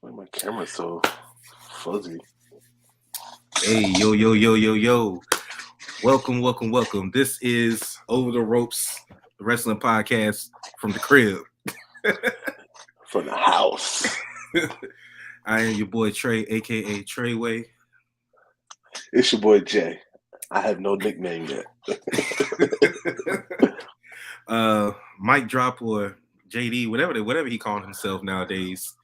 Why my camera's so fuzzy? Hey, yo, yo, yo, yo, yo. Welcome, welcome, welcome. This is Over the Ropes, the wrestling podcast from the crib. From the house. I am your boy Trey, aka Treyway. It's your boy Jay. I have no nickname yet. Mike Drop or JD, whatever he called himself nowadays.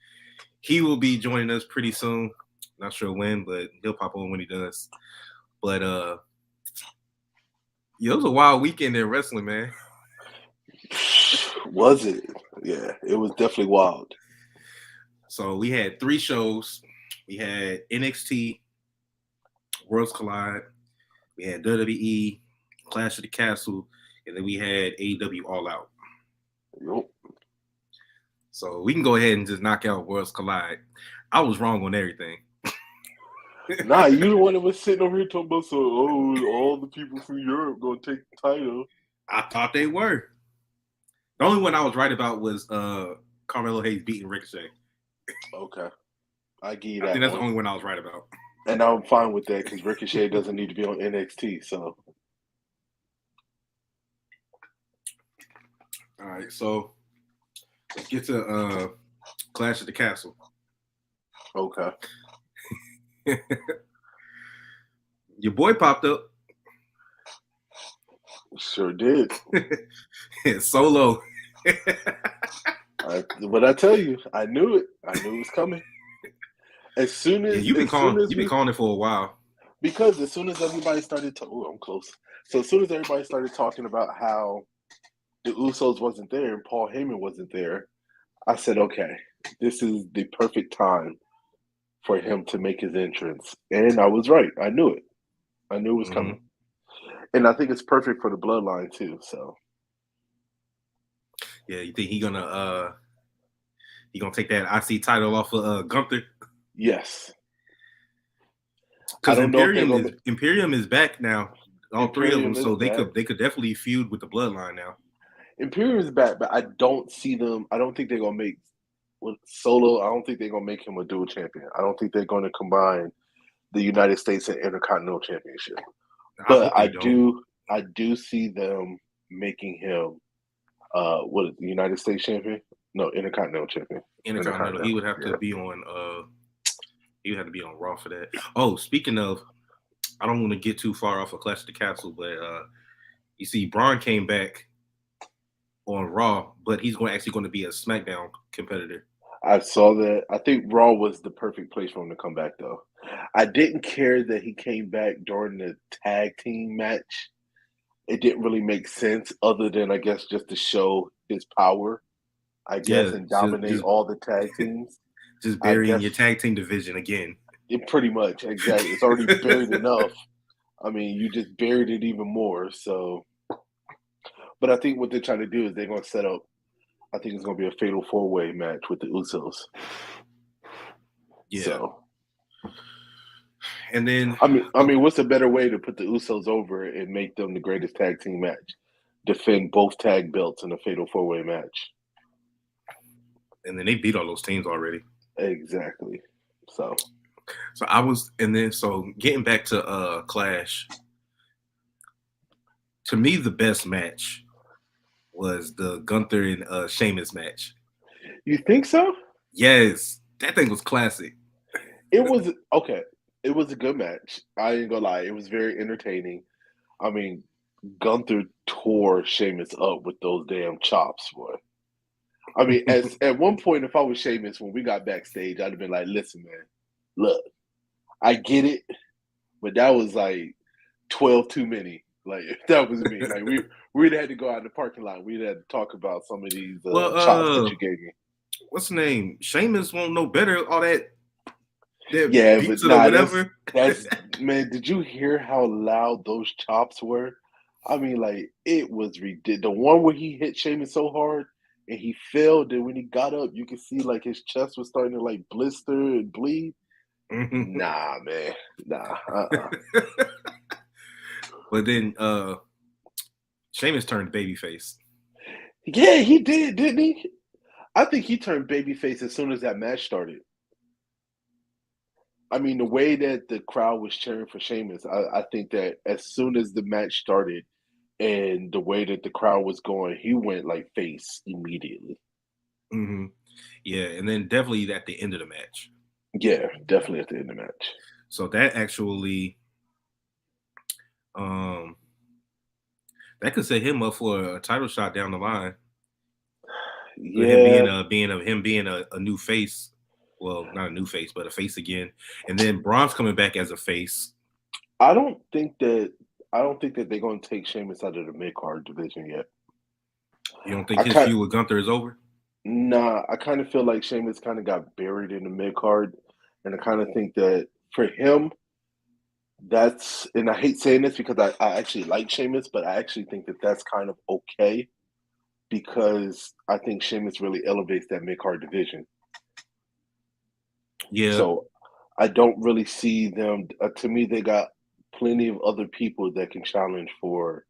He will be joining us pretty soon. Not sure when, but he'll pop on when he does. But it was a wild weekend in wrestling, man. Was it? Yeah, it was definitely wild. So we had 3 shows. We had NXT, Worlds Collide. We had WWE, Clash of the Castle, and then we had AEW All Out. Yep. So we can go ahead and just knock out Worlds Collide. I was wrong on everything. Nah, you the one that was sitting over here talking about all the people from Europe gonna take the title. I thought they were. The only one I was right about was Carmelo Hayes beating Ricochet. Okay. I give you that. I think that's the only one I was right about. And I'm fine with that because Ricochet doesn't need to be on NXT, so. All right, so let's get to Clash of the Castle. Okay. Your boy popped up. Sure did. Solo. But I tell you, I knew it. I knew it was coming. As soon as you've been calling it for a while. Because as soon as everybody started I'm close. So as soon as everybody started talking about how the Usos wasn't there and Paul Heyman wasn't there, I said, okay, this is the perfect time for him to make his entrance. And I was right. I knew it. I knew it was coming. And I think it's perfect for the bloodline too. So yeah, you think he gonna take that IC title off of Gunther? Yes. Because Imperium is back now. All Imperium 3 of them, so they could definitely feud with the bloodline now. Imperium is back, but I don't see them. I don't think they're gonna make with Solo. I don't think they're gonna make him a dual champion. I don't think they're gonna combine the United States and Intercontinental Championship. But I do see them making him the United States champion? No, Intercontinental champion. Intercontinental. He would have to be on he would have to be on Raw for that. Oh, speaking of, I don't want to get too far off of Clash of the Castle, but you see Braun came back on Raw, but he's actually going to be a SmackDown competitor. I saw that. I think Raw was the perfect place for him to come back, though. I didn't care that he came back during the tag team match. It didn't really make sense other than, I guess, just to show his power, I guess, and dominate all the tag teams. Just burying your tag team division again. Pretty much, exactly. It's already buried enough. I mean, you just buried it even more. So, but I think what they're trying to do is they're going to set up, I think it's going to be a fatal 4-way match with the Usos. Yeah. So. And then I mean, what's a better way to put the Usos over and make them the greatest tag team match? Defend both tag belts in a fatal 4-way match. And then they beat all those teams already. Exactly. So getting back to Clash. To me, the best match was the Gunther and Sheamus match. You think so? Yes. That thing was classic. It was okay. It was a good match. I ain't gonna lie. It was very entertaining. I mean, Gunther tore Sheamus up with those damn chops, boy. I mean, at one point, if I was Sheamus, when we got backstage, I'd have been like, listen, man, look, I get it, but that was like 12 too many. Like, if that was me, like we'd had to go out in the parking lot. We'd had to talk about some of these chops that you gave me. What's the name? Sheamus won't know better. All that. Yeah, but whatever. That's man. Did you hear how loud those chops were? I mean, like it was ridiculous. The one where he hit Sheamus so hard and he fell. Then when he got up, you could see like his chest was starting to like blister and bleed. Nah, man. Nah. But then Sheamus turned babyface. Yeah, he did, didn't he? I think he turned babyface as soon as that match started. I mean, the way that the crowd was cheering for Sheamus, I think that as soon as the match started and the way that the crowd was going, he went like face immediately. Mm-hmm. Yeah, and then definitely at the end of the match. Yeah, definitely at the end of the match. So that actually, um, that could set him up for a title shot down the line. With him Yeah, being a new face. Well, not a new face, but a face again. And then Braun's coming back as a face. I don't think that I don't think that they're going to take Sheamus out of the mid card division yet. You don't think I his kind feud with Gunther is over? Nah, I kind of feel like Sheamus kind of got buried in the mid card, and I kind of think that for him, that's and I hate saying this because I actually like Sheamus, but I actually think that that's kind of okay because I think Sheamus really elevates that mid card division. Yeah, So I don't really see them. To me, they got plenty of other people that can challenge for,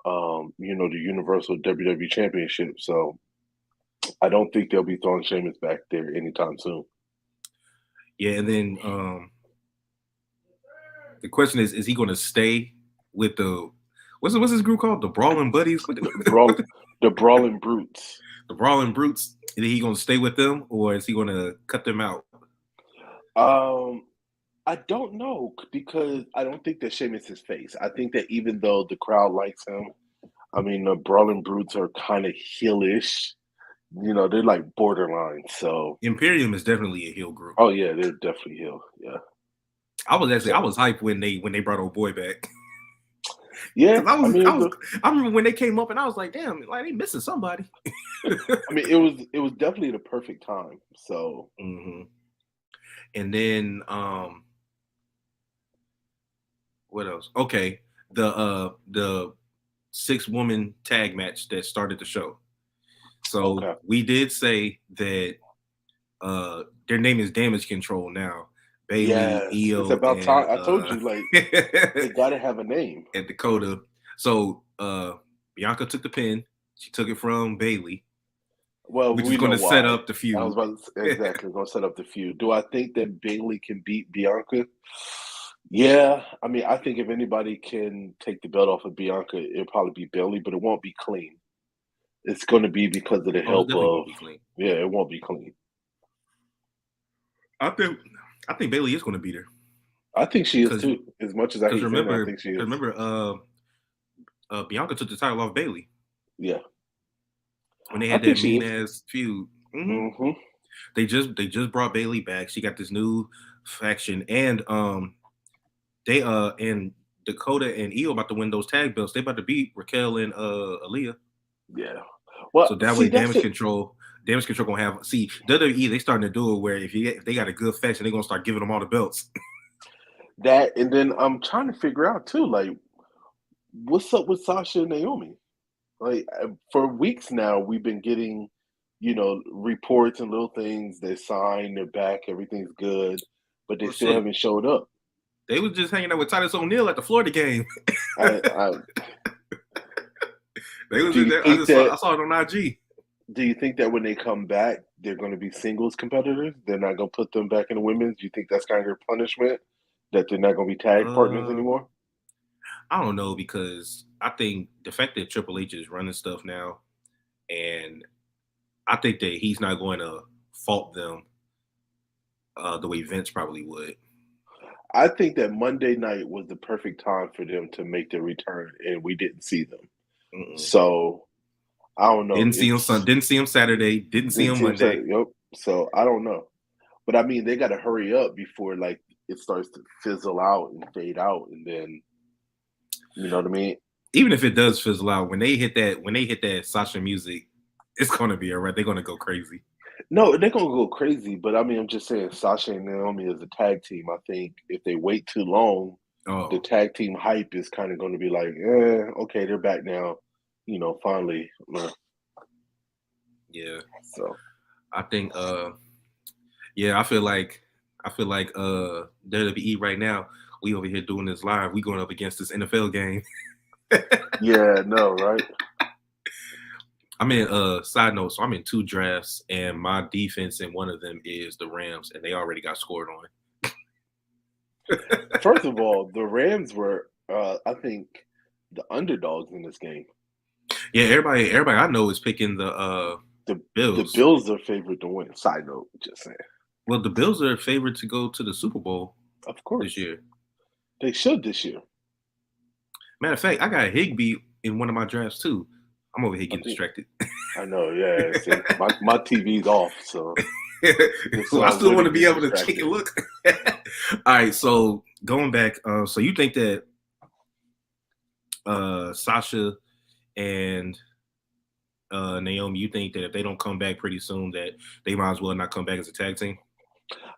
the Universal WWE Championship. So I don't think they'll be throwing Sheamus back there anytime soon. yeah. And then the question is he going to stay with the what's this group called? The Brawling Buddies? The brawl, the brawling brutes. The Brawling Brutes? Is he going to stay with them, or is he going to cut them out? Um, I don't know because I don't think that Sheamus is face. I think that even though the crowd likes him, I mean the brawling brutes are kind of heelish. They're like borderline. So, Imperium is definitely a heel group. oh yeah, they're definitely heel. Yeah. I So was hyped when they brought old boy back. yeah, Cause I remember when they came up and I was like, damn, like they missing somebody. it was definitely the perfect time. So Mm-hmm. And then what else? Okay, the 6-woman tag match that started the show. So okay, we did say that their name is Damage Control now. Bailey, yes, it's Io, about and time. I told you, like they got to have a name. and Dakota. So Bianca took the pin. She took it from Bailey, Well, which is we going know to set why. up the I was feud. about to exactly going to set up the feud. Do I think that Bailey can beat Bianca? Yeah, I mean, I think if anybody can take the belt off of Bianca, it'll probably be Bailey, but it won't be clean. It's going to be because of the Oh, it help definitely of, won't be clean. yeah, it won't be clean. I think Bailey is going to beat her I think she is because too. As much as I hate saying that, I think she is. remember Bianca took the title off Bailey Yeah, when they I had think that she mean is. ass feud. Mm-hmm. Hmm. They just brought Bailey back. She got this new faction, and they and Dakota and Io about to win those tag belts. They about to beat Raquel and Aaliyah. Yeah. So Well, that see, way, that's it. Damage Control gonna have. See, WWE they starting to do it where if they got a good faction, they're gonna start giving them all the belts. That, and then I'm trying to figure out too, like, what's up with Sasha and Naomi? Like, for weeks now, we've been getting, reports and little things. They signed, they're back, everything's good, but they Well, still shit, haven't showed up. they was just hanging out with Titus O'Neil at the Florida game. I They was do in you there. think I that saw it on IG. do you think that when they come back, they're going to be singles competitors? They're not going to put them back in the women's. Do you think that's kind of their punishment that they're not going to be tag partners Uh, anymore? I don't know because I think the fact that Triple H is running stuff now, and I think that he's not going to fault them the way Vince probably would. I think that Monday night was the perfect time for them to make their return, and we didn't see them. Mm-mm. So I don't know. Didn't see him Saturday. Didn't see Didn't him see him say, Monday. yep. So I don't know. But I mean, they got to hurry up before like it starts to fizzle out and fade out, and then you know what I mean. Even if it does fizzle out, when they hit that Sasha music, it's gonna be alright. They're gonna go crazy. No, they're gonna go crazy. But I mean, I'm just saying, Sasha and Naomi as a tag team. I think if they wait too long, the Oh tag team hype is kind of going to be like, okay, they're back now. Finally. yeah, So I think yeah, I feel like WWE right now. We over here doing this live. We going up against this NFL game. yeah, no, right? I'm in side note, so I'm in 2 drafts, and my defense in one of them is the Rams, and they already got scored on. First of all, the Rams were, I think, the underdogs in this game. Yeah, everybody I know is picking the The Bills. Bills are favored to win. Side note, just saying. Well, the Bills are favored to go to the Super Bowl Of this course, year. they should this year. Matter of fact, I got Higbee in one of my drafts too. I'm over here I getting think distracted. I know. Yeah, see, my TV's off, so Well, I I still want wouldn't to be get able to take a distracted. look. All right, so going back, so you think that Sasha and Naomi, you think that if they don't come back pretty soon, that they might as well not come back as a tag team?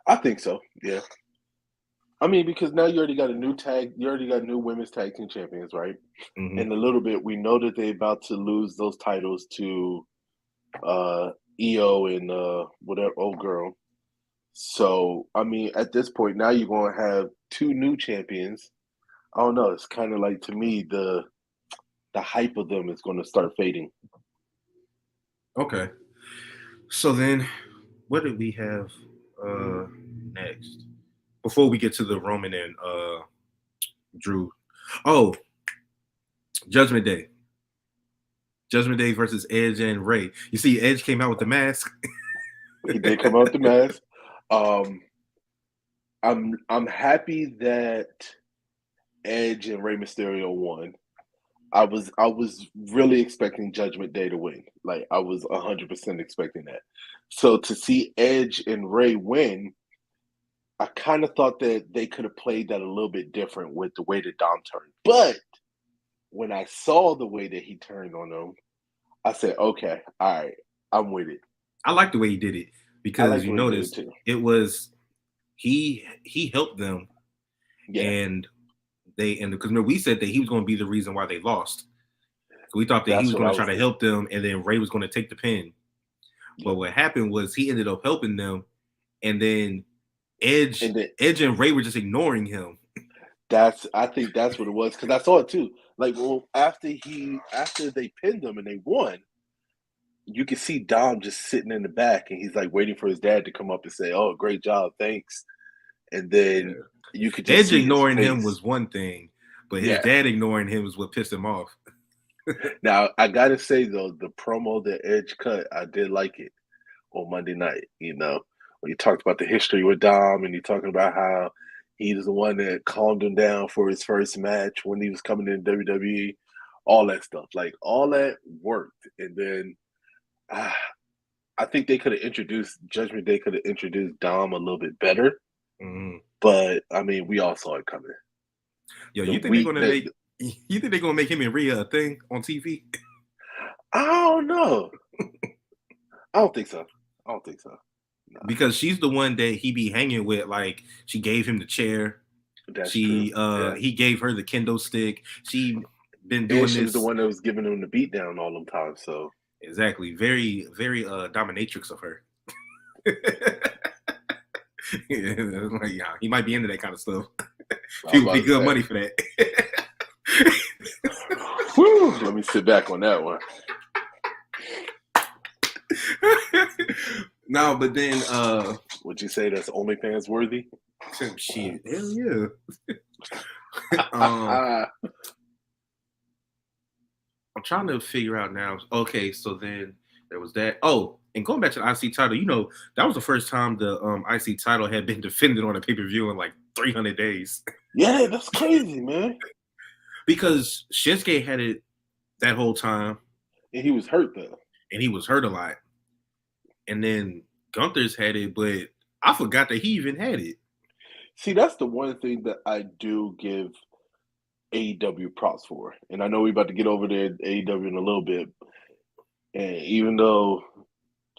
I think so. Yeah. I mean, because now you already got you already got new women's tag team champions, right? Mm-hmm. In a little bit, we know that they're about to lose those titles to EO and whatever old girl. So I mean, at this point, now you're going to have two new champions. I don't know. It's kind of like to me the hype of them is going to start fading. Okay. So then, what did we have next? Before we get to the Roman and Drew. Oh, Judgment Day. Judgment Day versus Edge and Ray. You see, Edge came out with the mask. He did come out the mask. Um, I'm happy that Edge and Rey Mysterio won. I was really expecting Judgment Day to win. Like I was 100% expecting that. So to see Edge and Ray win, I kind of thought that they could have played that a little bit different with the way that Dom turned. But when I saw the way that he turned on them, I said, okay, all right, I'm with it. I like the way he did it I because like the you way he did it noticed too. it was he helped them Yeah, and because remember we said that he was going to be the reason why they lost. So we thought that he that's was what going I to try was to thinking. help them and then Ray was going to take the pin. But Yep. what happened was he ended up helping them and then Edge And then Edge and Ray were just ignoring him. I think that's what it was because I saw it too. Like, well, after they pinned them and they won, you can see Dom just sitting in the back and he's like waiting for his dad to come up and say, "Oh, great job, thanks." And then Yeah. you could just Edge see his ignoring him face. was one thing, but his Yeah. dad ignoring him was what pissed him off. Now I gotta say though, the promo that Edge cut, I did like it on Monday night. When you talked about the history with Dom and you talking about how he was the one that calmed him down for his first match when he was coming in WWE, all that stuff. Like all that worked. And then uh, I think they could have introduced Judgment Day could have introduced Dom a little bit better. Mm-hmm. But I mean, we all saw it coming. Yo, The you think they're week gonna that make you think they're gonna make him and Rhea a thing on TV? I don't know. I don't think so. I don't think so. Nah, Because she's the one that he be hanging with. Like she gave him the chair. that's true. Yeah. He gave her the kendo stick. She been And doing she was the this one that was giving him the beat down all them times. So exactly. Very, very dominatrix of her. Yeah, like, yeah, he might be into that kind of stuff. I was People about be to good say, money for that. whew, let me sit back on that one. No, but then Would you say that's OnlyFans worthy? shit, hell yeah. I I'm trying to figure out now. Okay, so then there was that. Oh, and going back to the IC title, that was the first time the IC title had been defended on a pay per view in like 300 days. Yeah, that's crazy, man. Because Shinsuke had it that whole time, And he was hurt though. and he was hurt a lot. And then Gunther's had it, but I forgot that he even had it. See, that's the one thing that I do give AEW props for. And I know we're about to get over there AEW in a little bit. And even though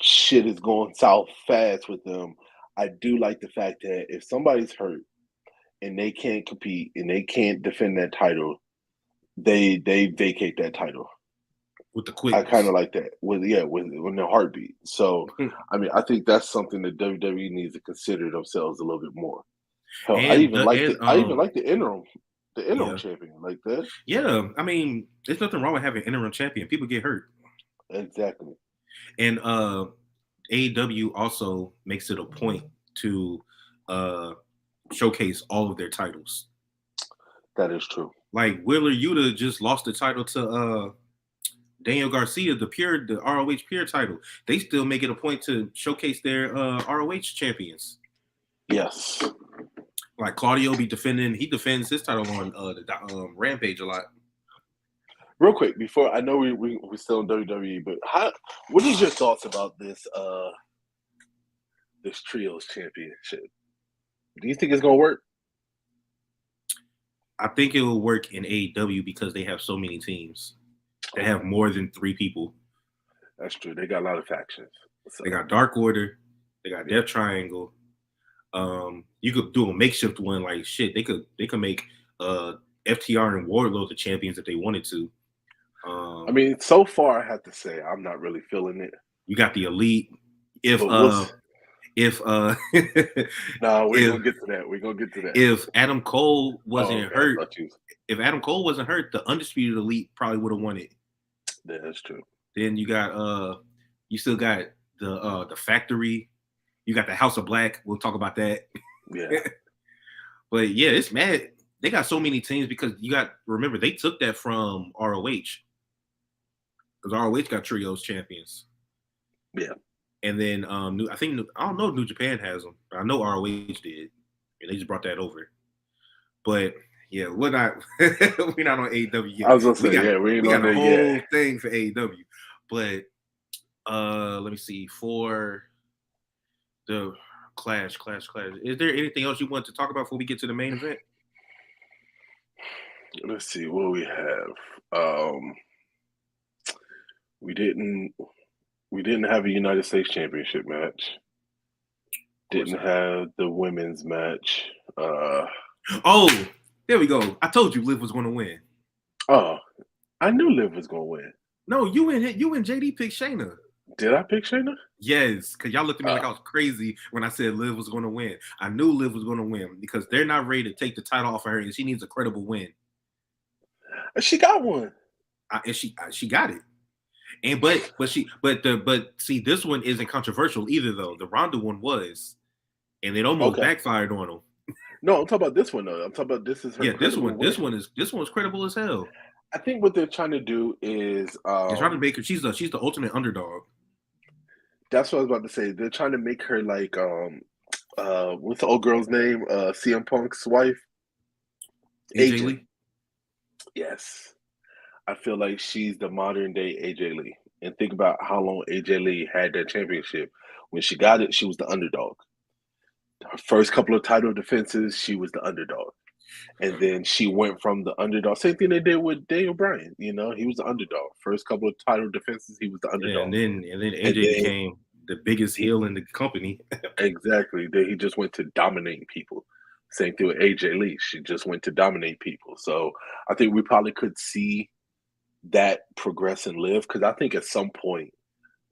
shit is going south fast with them, I do like the fact that if somebody's hurt and they can't compete and they can't defend that title, they vacate that title. With the I kind quickness. of like that with their heartbeat. So I mean, I think that's something that WWE needs to consider themselves a little bit more. Hell, I even like the interim yeah. champion like that. Yeah. I mean, there's nothing wrong with having an interim champion. People get hurt. Exactly. And AEW also makes it a point to showcase all of their titles. That is true. Like Wheeler Yuta just lost the title to Daniel Garcia, the ROH Pure title. They still make it a point to showcase their ROH champions. Yes. Like Claudio he defends his title on the Rampage a lot. Real quick, before I know we're still in WWE, but what is your thoughts about this this trios championship? Do you think it's gonna work? I think it will work in AEW because they have so many teams. They have more than 3 people. That's true. They got a lot of factions. So. They got Dark Order. They got Death Triangle. You could do a makeshift one like shit. They could make FTR and Wardlow the champions if they wanted to. I mean, so far I have to say I'm not really feeling it. You got the Elite. If no, we're gonna get to that. We're gonna get to that. If Adam Cole wasn't hurt, the Undisputed Elite probably would have won it. Yeah, that's true. Then you got you still got the Factory. You got the House of Black. We'll talk about that. Yeah. But yeah, it's mad. They got so many teams because remember they took that from ROH. Because ROH got trios champions. Yeah. And then I don't know if New Japan has them. But I know ROH did. And they just brought that over. But yeah, we're not on AEW yet. I was gonna say, we got a whole thing for AEW. But let me see. For the Clash. Is there anything else you want to talk about before we get to the main event? Let's see what we have. We didn't have a United States Championship match. Didn't have the women's match. Oh, there we go. I told you Liv was going to win. Oh, I knew Liv was going to win. No, you and JD picked Shayna. Did I pick Shayna? Yes, because y'all looked at me like I was crazy when I said Liv was going to win. I knew Liv was going to win because they're not ready to take the title off of her, and she needs a credible win. She got one, and she got it. And but see, this one isn't controversial either though. The Ronda one was, and it almost backfired on them. No, I'm talking about this one though. I'm talking about this is her. Yeah, this one's credible as hell. I think what they're trying to do is they're trying to make her. She's the ultimate underdog. That's what I was about to say. They're trying to make her like what's the old girl's name? CM Punk's wife. AJ Lee. Yes. I feel like she's the modern day AJ Lee. And think about how long AJ Lee had that championship. When she got it, she was the underdog. Her first couple of title defenses, she was the underdog. And then she went from the underdog. Same thing they did with Daniel Bryan. You know, he was the underdog. First couple of title defenses, he was the underdog. Yeah, and then AJ became the biggest heel in the company. Exactly. Then he just went to dominating people. Same thing with AJ Lee. She just went to dominate people. So I think we probably could see that progress and live, because I think at some point,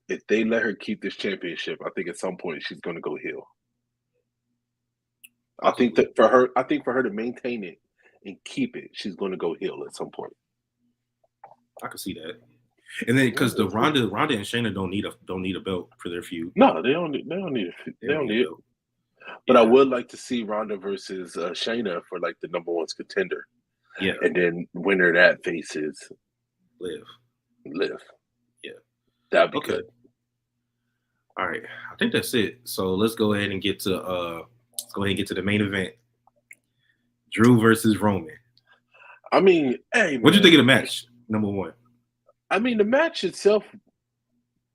if they let her keep this championship, I think at some point she's going to go heel. I think for her to maintain it and keep it, she's going to go heel at some point. I can see that. And then because the Ronda and Shayna don't need a belt for their feud. No, they don't need it. But I would like to see Ronda versus Shayna for like the number one contender. Yeah, and then winner that faces Liv. Yeah, that'd be good. All right, I think that's it. So let's go ahead and get to the main event. Drew versus Roman. I mean, hey, man. What'd you think of the match? Number one. I mean, the match itself,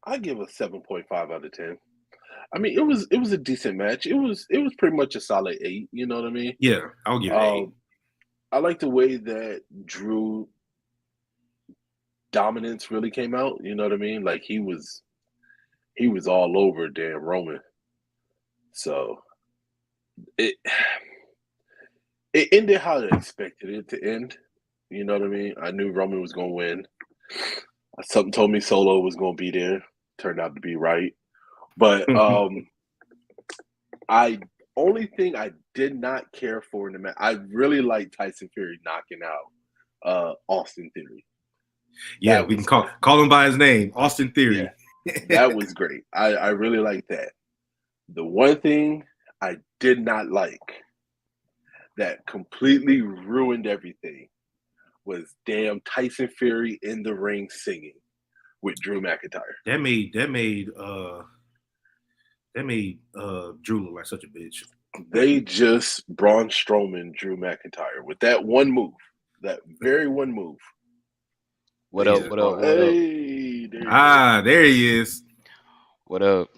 I give a 7.5 out of 10. I mean, it was a decent match. It was pretty much a solid 8. You know what I mean? Yeah, I'll give it 8. I like the way that Drew dominance really came out. You know what I mean? Like he was all over damn Roman. So it ended how I expected it to end. You know what I mean? I knew Roman was going to win. Something told me Solo was going to be there. Turned out to be right. But only thing I did not care for in the match, I really liked Tyson Fury knocking out Austin Theory. Yeah, we can call him by his name, Austin Theory. Yeah, that was great. I really liked that. The one thing I did not like that completely ruined everything was damn Tyson Fury in the ring singing with Drew McIntyre. That made Drew look like such a bitch. They just Braun Strowman Drew McIntyre with that one move, that very one move. What They up? just What up? brought, What up? hey, there you go. There he is. What up?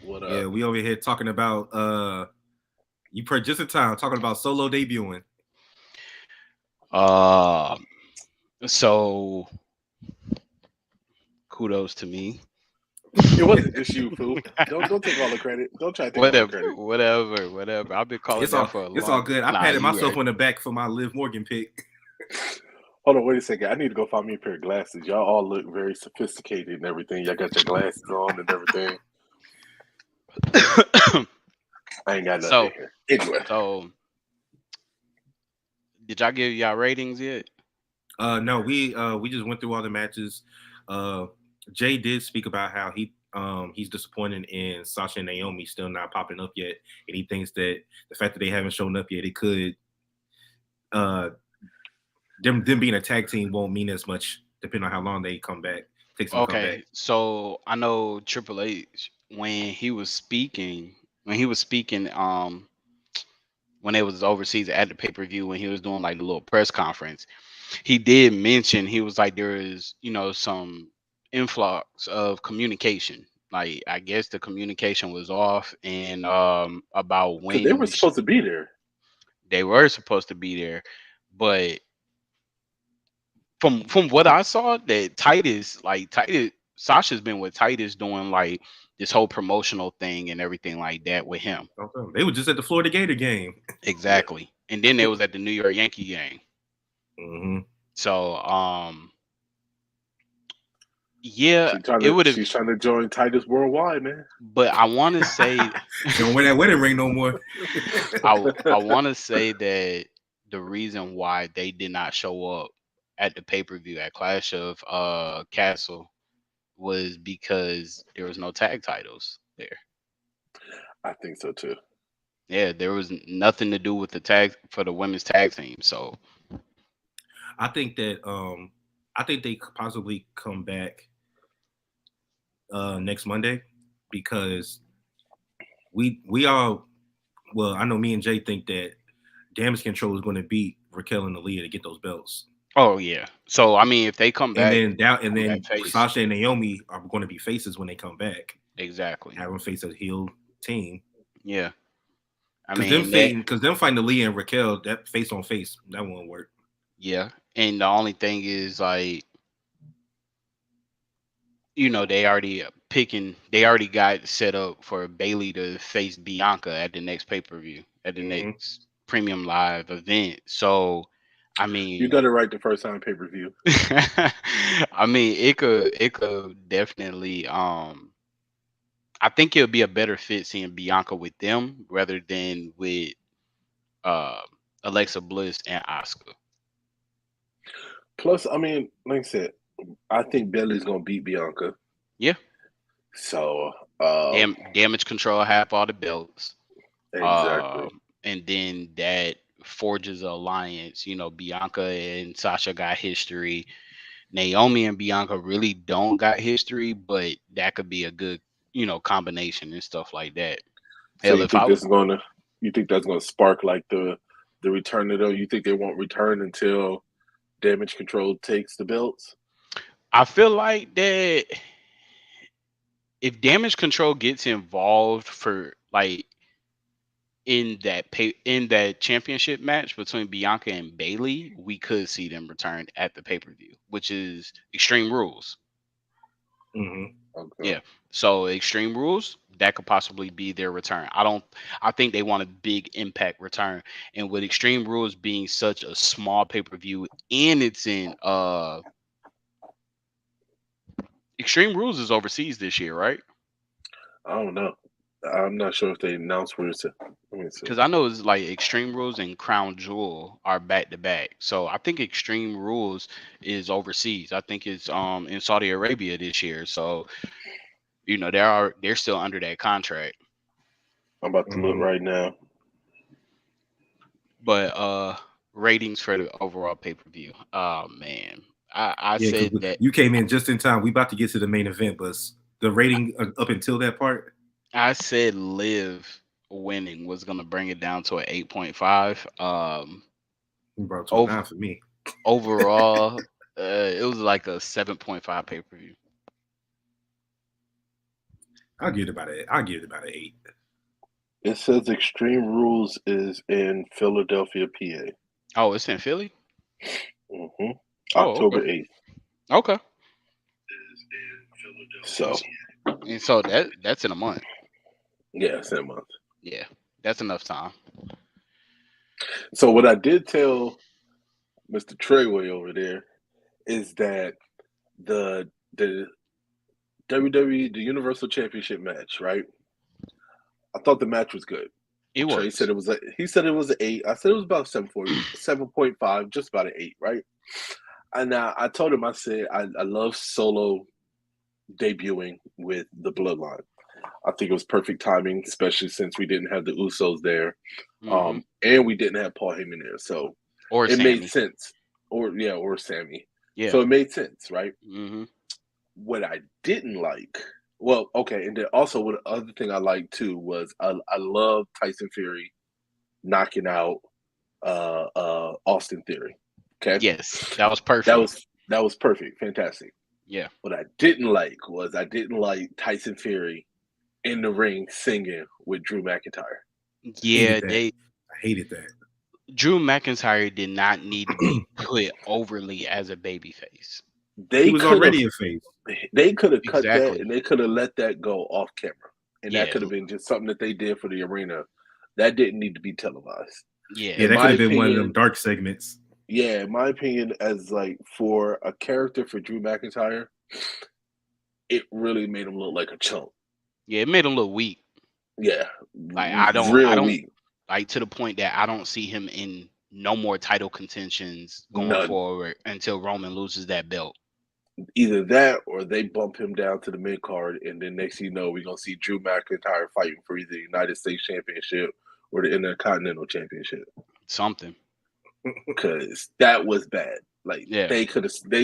What Yeah, up? we over here talking about you per just in time talking about Solo debuting. So kudos to me. It wasn't just you, fool. Don't take all the credit. Don't try to take all the Whatever, credit. whatever. I've been calling It's that all for a it's all long. good. I Nah, patted you myself right. on the back for my Liv Morgan pick. Hold on, wait a second. I need to go find me a pair of glasses. Y'all all look very sophisticated and everything. Y'all got your glasses on and everything. I ain't got nothing in so, here. Anyway, so did y'all give y'all ratings yet? No, we just went through all the matches. Jay did speak about how he's disappointed in Sasha and Naomi still not popping up yet, and he thinks that the fact that they haven't shown up yet, it could them being a tag team won't mean as much depending on how long they come back. Takes them to come back. Okay, so I know Triple H when he was speaking, when it was overseas at the pay per view, when he was doing like the little press conference, he did mention he was like there is some influx of communication. Like I guess the communication was off, and about because they were supposed to be there. they were supposed to be there, but from what I saw, that Titus Sasha's been with Titus doing like this whole promotional thing and everything like that with him. Okay. They were just at the Florida Gator game. Yeah. Exactly. And then they was at the New York Yankee game. Mm-hmm. So yeah, it would have, She's trying to join Titus Worldwide, man. but I want to say Don't wear that wedding ring no more. I want to say that the reason why they did not show up at the pay-per-view at Clash of Castle was because there was no tag titles there. I think so too. Yeah, there was nothing to do with the tag for the women's tag team. So I think they could possibly come back next Monday because we all I know me and Jay think that Damage Control is going to beat Raquel and Aaliyah to get those belts. oh yeah. So I mean if they come back And then face. Sasha and Naomi are going to be faces when they come back. Exactly. Have them face a heel team. Yeah. I Because mean that them fighting Aaliyah and Raquel, that face on face, that won't work. yeah. And the only thing is like they already got set up for Bailey to face Bianca at the next pay-per-view, at the Mm-hmm. next premium live event. So I You mean got it right the first time pay per view. I mean it could definitely I think it'll be a better fit seeing Bianca with them rather than with uh Alexa Bliss and Asuka. Plus, I mean, like I said, I think Bailey's gonna beat Bianca. Yeah. So, um, Damage Control have all the belts. exactly. And then that forges an alliance. Bianca and Sasha got history. Naomi and Bianca really don't got history, but that could be a good, combination and stuff like that. So Hell, you think that's gonna spark like the return of them? You think they won't return until Damage Control takes the belts? I feel like that if Damage Control gets involved for like in that championship match between Bianca and Bailey, we could see them return at the pay-per-view, which is Extreme Rules. Mm-hmm. Okay. Yeah. So Extreme Rules, that could possibly be their return. I think they want a big impact return. And with Extreme Rules being such a small pay-per-view and it's in Extreme Rules is overseas this year, right? I don't know. I'm not sure if they announced where it's at. Let me see. Because I know it's like Extreme Rules and Crown Jewel are back to back. So I think Extreme Rules is overseas. I think it's in Saudi Arabia this year. So they're still under that contract. I'm about to look Mm-hmm. right now. But ratings for the overall pay-per-view. Oh man. I Yeah, because said that you came in just in time. We about to get to the main event, but the rating up until that part, I said Liv winning was gonna bring it down to an 8.5. we brought it to a Over 9 for me. overall, it was like a 7.5 pay-per-view. I'll give it about an 8. It says Extreme Rules is in Philadelphia, PA. Oh, it's in Philly? Mm-hmm. Oh, okay. October 8th. Okay. So, And so that's in a month. yeah, same month. Yeah. That's enough time. So, what I did tell Mr. Treyway over there is that the WWE, the Universal Championship match, right? I thought the match was good. It Trey said was. he said it was an 8. I said it was about 7.5, just about an 8, right? And I told him, I said, I love Solo debuting with the Bloodline. I think it was perfect timing, especially since we didn't have the Usos there, Mm-hmm. and we didn't have Paul Heyman there, so Or it made Sammy. sense. Or Sammy. Yeah. So it made sense, right? Mm-hmm. What I didn't like, well, okay, and then also what the other thing I liked too was I love Tyson Fury knocking out Austin Theory. Okay, Yes. That was that perfect. was that was perfect, fantastic. Yeah. What I didn't like was I didn't like Tyson Fury in the ring singing with Drew McIntyre. Yeah, they I hated that. Drew McIntyre did not need to be put overly as a babyface. He They was could have already a face. cut that Exactly. and they could have let that go off camera, and that Yeah. could have been just something that they did for the arena. That didn't need to be televised. Yeah. Yeah, In that could my have been one of them opinion, dark segments. yeah, in my opinion, as like for a character for Drew McIntyre, it really made him look like a chump. Yeah, it made him look weak. Yeah, Like I real don't weak. like to the point that I don't see him in no more title contentions going None. forward until Roman loses that belt. Either that or they bump him down to the mid card, and then next thing you know, we're gonna see Drew McIntyre fighting for either the United States Championship or the Intercontinental Championship. Something. Because that was bad. Like Yeah. they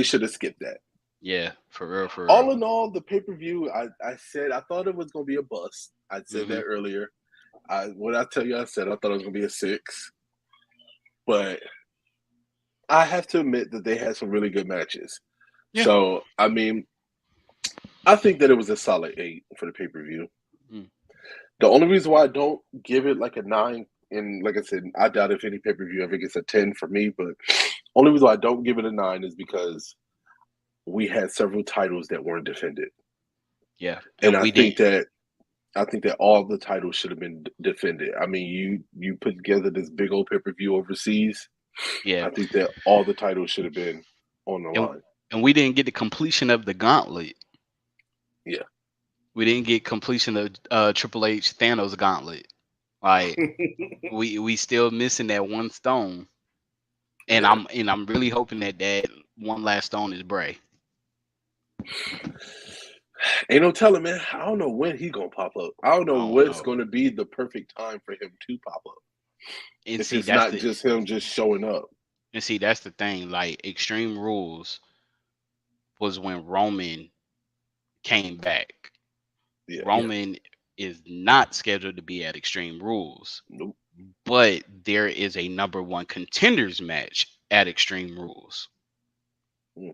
should have skipped that. Yeah. For real. For All real. in all, the pay per view, I said I thought it was gonna be a bust. I said Mm-hmm. that earlier. What I tell you, I said I thought it was gonna be a 6, but I have to admit that they had some really good matches. Yeah. So I mean, I think that it was a solid 8 for the pay per view. Mm. The only reason why I don't give it like a 9, and like I said, I doubt if any pay per view ever gets a 10 for me, but only reason why I don't give it a 9 is because we had several titles that weren't defended. Yeah. And And we didn't. I think that all the titles should have been defended. I mean, you put together this big old pay per view overseas. Yeah. I think that all the titles should have been on the And line. and we didn't get the completion of the gauntlet. Yeah. We didn't get completion of Triple H Thanos gauntlet. Like we still missing that one stone. And Yeah. I'm really hoping that one last stone is Bray. Ain't no telling, man. I don't know when he gonna pop up. I don't know I don't what's know. gonna be the perfect time for him to pop up. And If see it's that's not the just him just showing up. and see that's the thing. Like Extreme Rules was when Roman came back. Yeah. Roman is not scheduled to be at Extreme Rules, Nope. but there is a number one contenders match at Extreme Rules, Mm.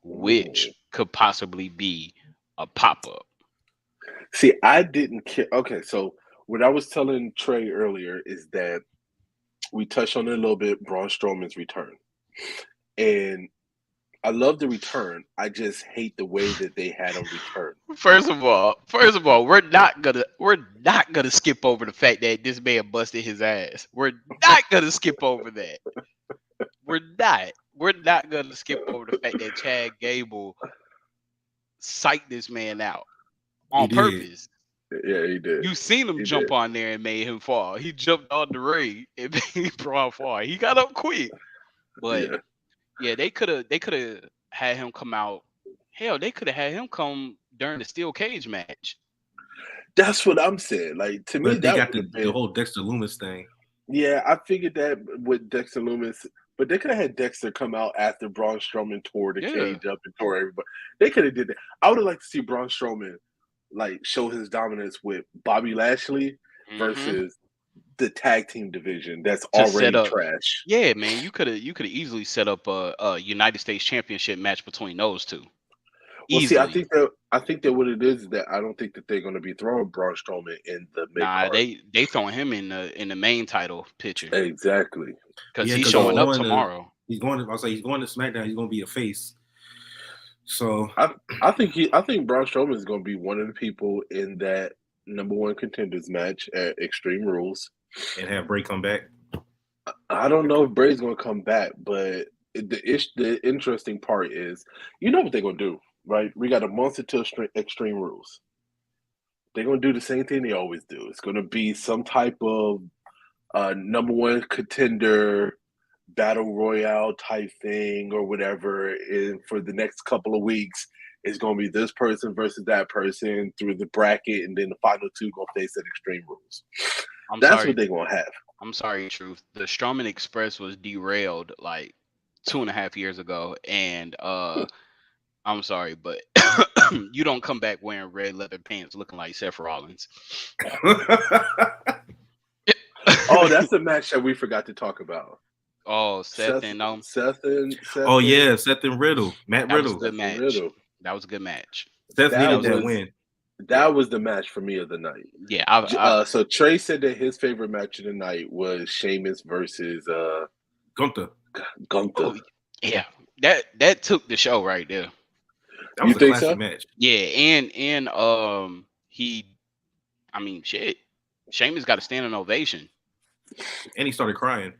which could possibly be a pop up. See, I didn't care. Okay, so what I was telling Trey earlier is that we touched on it a little bit, Braun Strowman's return. And I love the return. I just hate the way that they had him return. First of all, we're not gonna skip over the fact that this man busted his ass. We're not gonna skip over that. We're not gonna skip over the fact that Chad Gable psyched this man out He on did. purpose. Yeah, he did. You seen him He jump did. on there and made him fall. He jumped on the ring and made Braun fall. He got up quick. But Yeah. yeah, they could have had him come out. Hell, they could have had him come during the steel cage match. That's what I'm saying. Like to me, But they that got would have the been whole Dexter Loomis thing. Yeah, I figured that with Dexter Loomis, but they could have had Dexter come out after Braun Strowman tore the Yeah. cage up and tore everybody. They could have did that. I would have liked to see Braun Strowman like show his dominance with Bobby Lashley Mm-hmm. versus the tag team division that's To set already up, trash. yeah, man, you could have easily set up a United States Championship match between those two. Well, see, Easily. I think that what it is that I don't think that they're going to be throwing Braun Strowman in the mid Nah, card. they throwing him in the main title picture Exactly. because Yeah, he's because he's showing So up going to tomorrow. he's going to. I'll say he's going to SmackDown. He's going to be a face. So I think Braun Strowman is going to be one of the people in that number one contenders match at Extreme Rules. and have Bray come back. I don't know if Bray's going to come back, but the interesting part is, you know what they're going to do, right? We got a month until Extreme Rules. They're going to do the same thing they always do. It's going to be some type of number one contender battle royale type thing or whatever. And for the next couple of weeks, it's going to be this person versus that person through the bracket, and then the final two going to face at Extreme Rules. I'm That's what sorry. they're going to have. I'm sorry, Truth. The Strowman Express was derailed like 2.5 years ago, and I'm sorry, but you don't come back wearing red leather pants looking like Seth Rollins. Oh, that's the match that we forgot to talk about. Oh, Seth Seth, and Oh Seth yeah, and Seth and Riddle, Matt that was a Riddle. good Seth and match. Riddle. That was a good match. Seth That needed that was win. Yeah, that was the match for me of the night. yeah. I So Trey said that his favorite match of the night was Sheamus versus Gunther. Gunther. oh yeah. That took the show right there. That You was a think classic so? match. Yeah, and he, I mean, shit. Sheamus got a standing ovation. And he started crying.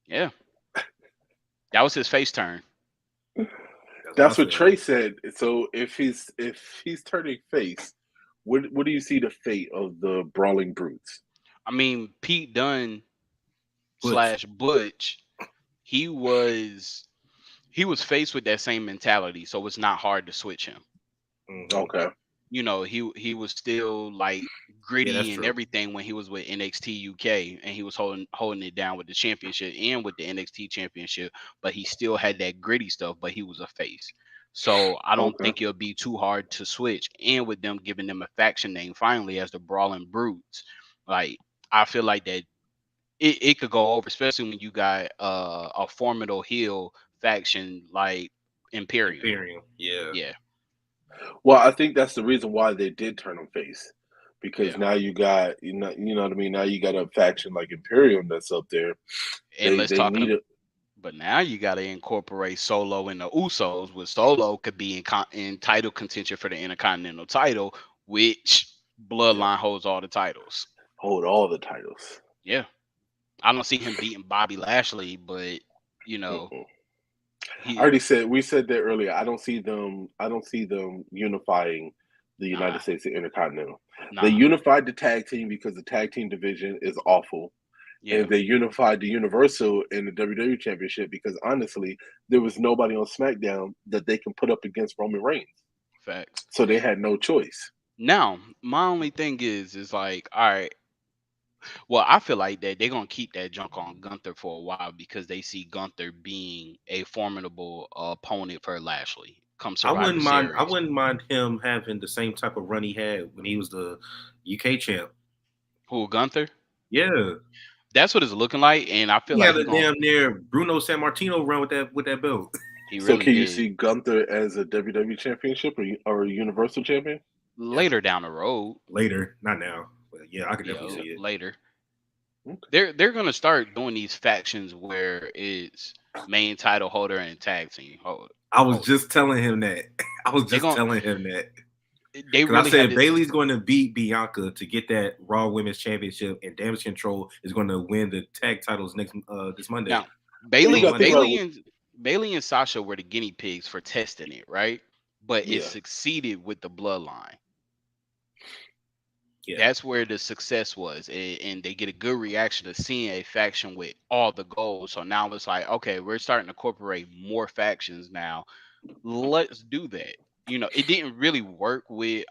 Yeah, that was his face turn. That's what I That's what said. Trey said. So if he's turning face, what do you see the fate of the Brawling Brutes? I mean, Pete Dunne Butch. slash Butch, he was he was faced with that same mentality, so it's not hard to switch him. Mm-hmm. Okay, You know, he was still like Yeah, that's gritty and true. everything when he was with NXT UK, and he was holding it down with the championship and with the NXT championship, but he still had that gritty stuff, but he was a face. So I don't okay. think it'll be too hard to switch. And with them giving them a faction name finally as the Brawling Brutes, like I feel like that it could go over, especially when you got a formidable heel faction like Imperium. Imperium. Yeah. Yeah, Well, I think that's the reason why they did turn him face, because yeah. now you know what I mean. Now you got a faction like Imperium that's up there. And let's They talk. need it. But now you got to incorporate Solo and the Usos, with Solo could be in title contention for the Intercontinental title, which Yeah, Bloodline holds all the titles. hold all the titles. Yeah, I don't see him beating Bobby Lashley, but you know Mm-mm. I he already said we said that earlier. I don't see them. I don't see them unifying the nah United States and Intercontinental. They nah unified the tag team because the tag team division is awful, yeah and they unified the Universal and the WWE Championship because honestly, there was nobody on SmackDown that they can put up against Roman Reigns. facts. So they had no choice. Now my only thing is like, all right, well, I feel like that they're gonna keep that junk on Gunther for a while because they see Gunther being a formidable opponent for Lashley come I Survivor wouldn't mind. I Series. wouldn't mind him having the same type of run he had when he was the UK champ. Who, Gunther? Yeah, That's what it's looking like, and I feel he like had he a gonna. damn near Bruno San Martino run with that belt. He So really can you did. see Gunther as a WWE Championship or a Universal Champion? Later down the road, Later, not now. But yeah, I could yeah, definitely see it. later, Okay. they're gonna start doing these factions where it's main title holder and tag team I was holder. just telling him that. I was They're just gonna. telling him that. They Because I really have said this Bailey's going to beat Bianca to get that Raw Women's Championship, and Damage Control is going to win the tag titles next this Monday. now. Well, you Following Bailey, got to think Monday. about Bailey and Sasha were the guinea pigs for testing it, right? But it yeah. succeeded with the bloodline. Yeah, That's where the success was, and they get a good reaction to seeing a faction with all the goals. So now it's like, okay, we're starting to incorporate more factions now. Let's do that. You know, it didn't really work with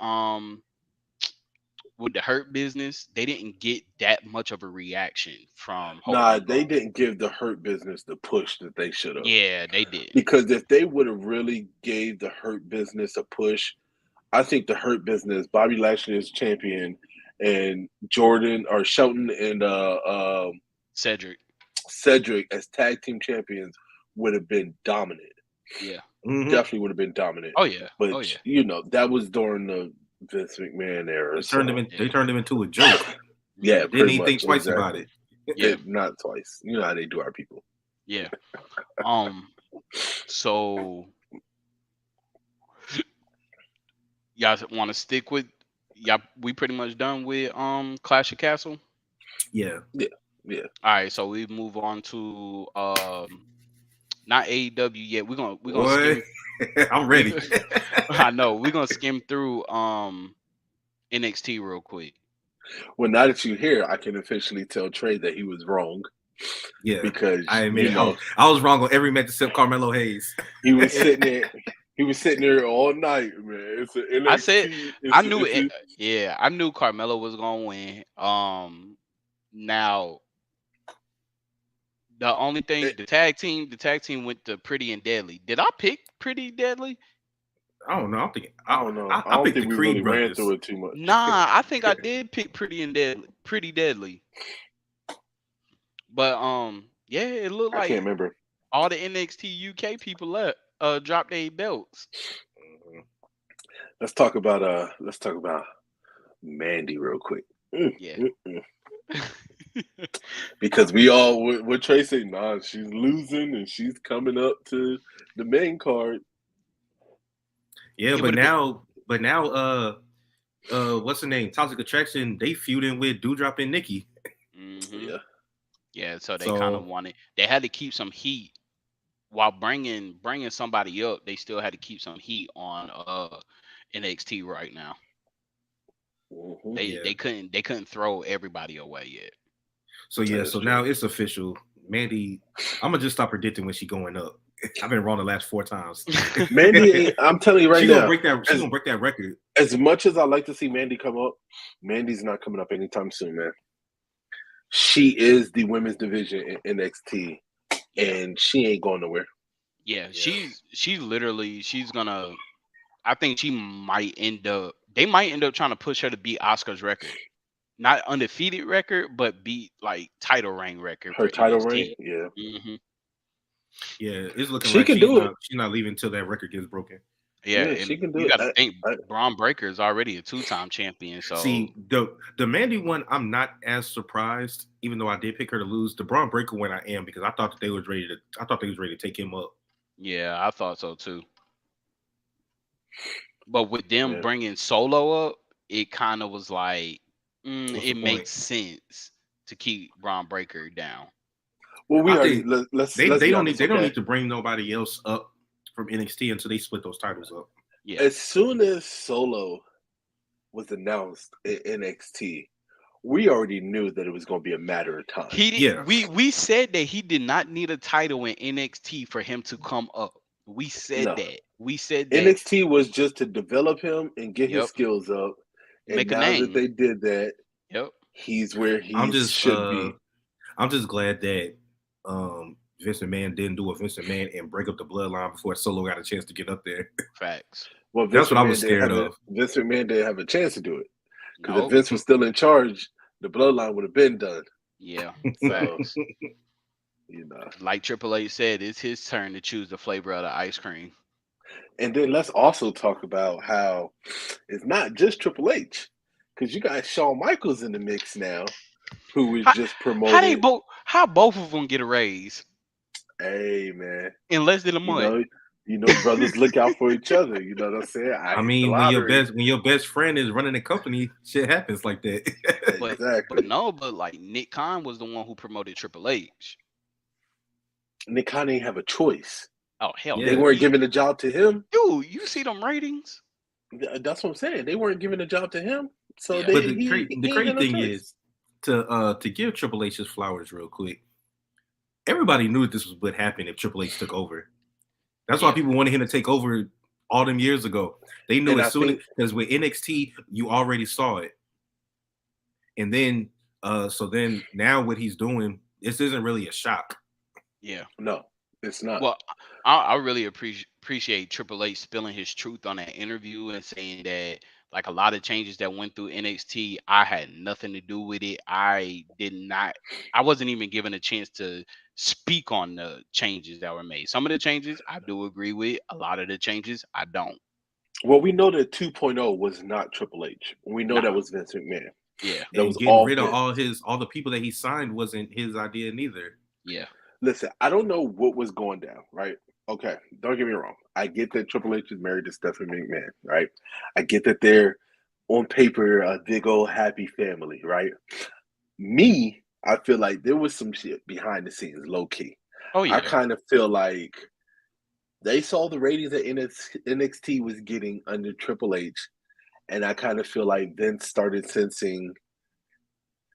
with the Hurt Business, they didn't get that much of a reaction from Nah, Hogan. they didn't give the Hurt Business the push that they should have. Yeah, they did. Because if they would have really gave the Hurt Business a push, I think the Hurt Business, Bobby Lashley as champion, and Jordan or Shelton and Cedric as tag team champions would have been dominant. Yeah. Definitely would have been dominant. Oh yeah. But Oh yeah. you know, that was during the Vince McMahon era. They turned him into a joke. Yeah, didn't even think twice about it. Yeah, not twice. You know how they do our people. Yeah. So y'all want to stick with y'all? We pretty much done with Clash of Castle. Yeah. All right, so we move on to not AEW yet. We're gonna skim. I'm ready. I know we're gonna skim through NXT real quick. Well, now that you're here, I can officially tell Trey that he was wrong. Yeah, because I admit I was wrong on every match except Carmelo Hayes. He was sitting there. He was sitting there all night, man. It's an NXT, I said I knew it. Yeah, I knew Carmelo was gonna win. Now the only thing the tag team went to Pretty and Deadly. Did I pick Pretty Deadly? I don't know. I don't know. I don't think we really ran through it too much. Nah, I think I did pick Pretty Deadly. But yeah, it looked like I can't remember. All the NXT UK people left, dropped their belts. Let's talk about Mandy real quick. Yeah. Because we all what Trey say, nah, she's losing and she's coming up to the main card. Yeah, but now, what's her name? Toxic Attraction. They feuding with Doudrop and Nikki. Mm-hmm. Yeah. So they kind of wanted. They had to keep some heat while bringing somebody up. They still had to keep some heat on NXT right now. Mm-hmm. They couldn't throw everybody away yet. So yeah, so now it's official. Mandy, I'm gonna just stop predicting when she's going up. I've been wrong the last 4 times. Mandy, I'm telling you right now, she's gonna break that record. As much as I like to see Mandy come up, Mandy's not coming up anytime soon, man. She is the women's division in NXT, and she ain't going nowhere. Yeah, she's gonna. I think she might end up. They might end up trying to push her to beat Asuka's record. Not undefeated record, but beat like title reign record. Her title reign, yeah. Mm-hmm. Yeah, it's looking she like can do it. She's not leaving until that record gets broken. Yeah, she can do it. You got to think Braun Breaker is already a 2-time champion. So see, the Mandy one, I'm not as surprised, even though I did pick her to lose. The Braun Breaker one, I am, because I thought that they was ready to take him up. Yeah, I thought so too. But with them bringing Solo up, it kind of was like it makes sense to keep Braun Breaker down. Well, they don't need to bring nobody else up from NXT until they split those titles up. Yeah. As soon as Solo was announced in NXT, we already knew that it was going to be a matter of time. We said that he did not need a title in NXT for him to come up. We said that. We said that NXT was just to develop him and get his skills up. And make now a name. That they did that, he's where he should be. I'm just glad that Vince McMahon didn't do a Vince McMahon and break up the bloodline before Solo got a chance to get up there. Facts. Well, that's what I was scared of. Vince McMahon didn't have a chance to do it. Because if Vince was still in charge, the bloodline would have been done. Yeah. Facts. Like Triple H said, it's his turn to choose the flavor of the ice cream. And then let's also talk about how it's not just Triple H, because you got Shawn Michaels in the mix now, who was just promoted. How both of them get a raise? Hey man, in less than a month. You know, brothers look out for each other. You know what I'm saying? I mean, when your best friend is running a company, shit happens like that. Exactly. But like Nick Khan was the one who promoted Triple H. Nick Khan didn't have a choice. Oh hell, they weren't giving the job to him. Dude, you see them ratings? That's what I'm saying. They weren't giving the job to him. So the crazy thing is to give Triple H his flowers real quick. Everybody knew this was what happened if Triple H took over. That's why people wanted him to take over all them years ago. They knew as soon because with NXT, you already saw it. And then so then now what he's doing, this isn't really a shock. Yeah. No, it's not. Well, I really appreciate Triple H spilling his truth on that interview and saying that like a lot of changes that went through NXT, I had nothing to do with it. I did not. I wasn't even given a chance to speak on the changes that were made. Some of the changes I do agree with. A lot of the changes I don't. Well, we know that 2.0 was not Triple H. We know that Nah. was Vince McMahon. Yeah. That And was getting all rid of Vince. all the people that he signed wasn't his idea neither. Yeah. Listen, I don't know what was going down, right? Okay, don't get me wrong. I get that Triple H is married to Stephanie McMahon, right? I get that they're on paper a big old happy family, right? Me, I feel like there was some shit behind the scenes, low key. Oh I yeah. kind of feel like they saw the ratings that NXT was getting under Triple H, and I kind of feel like Vince started sensing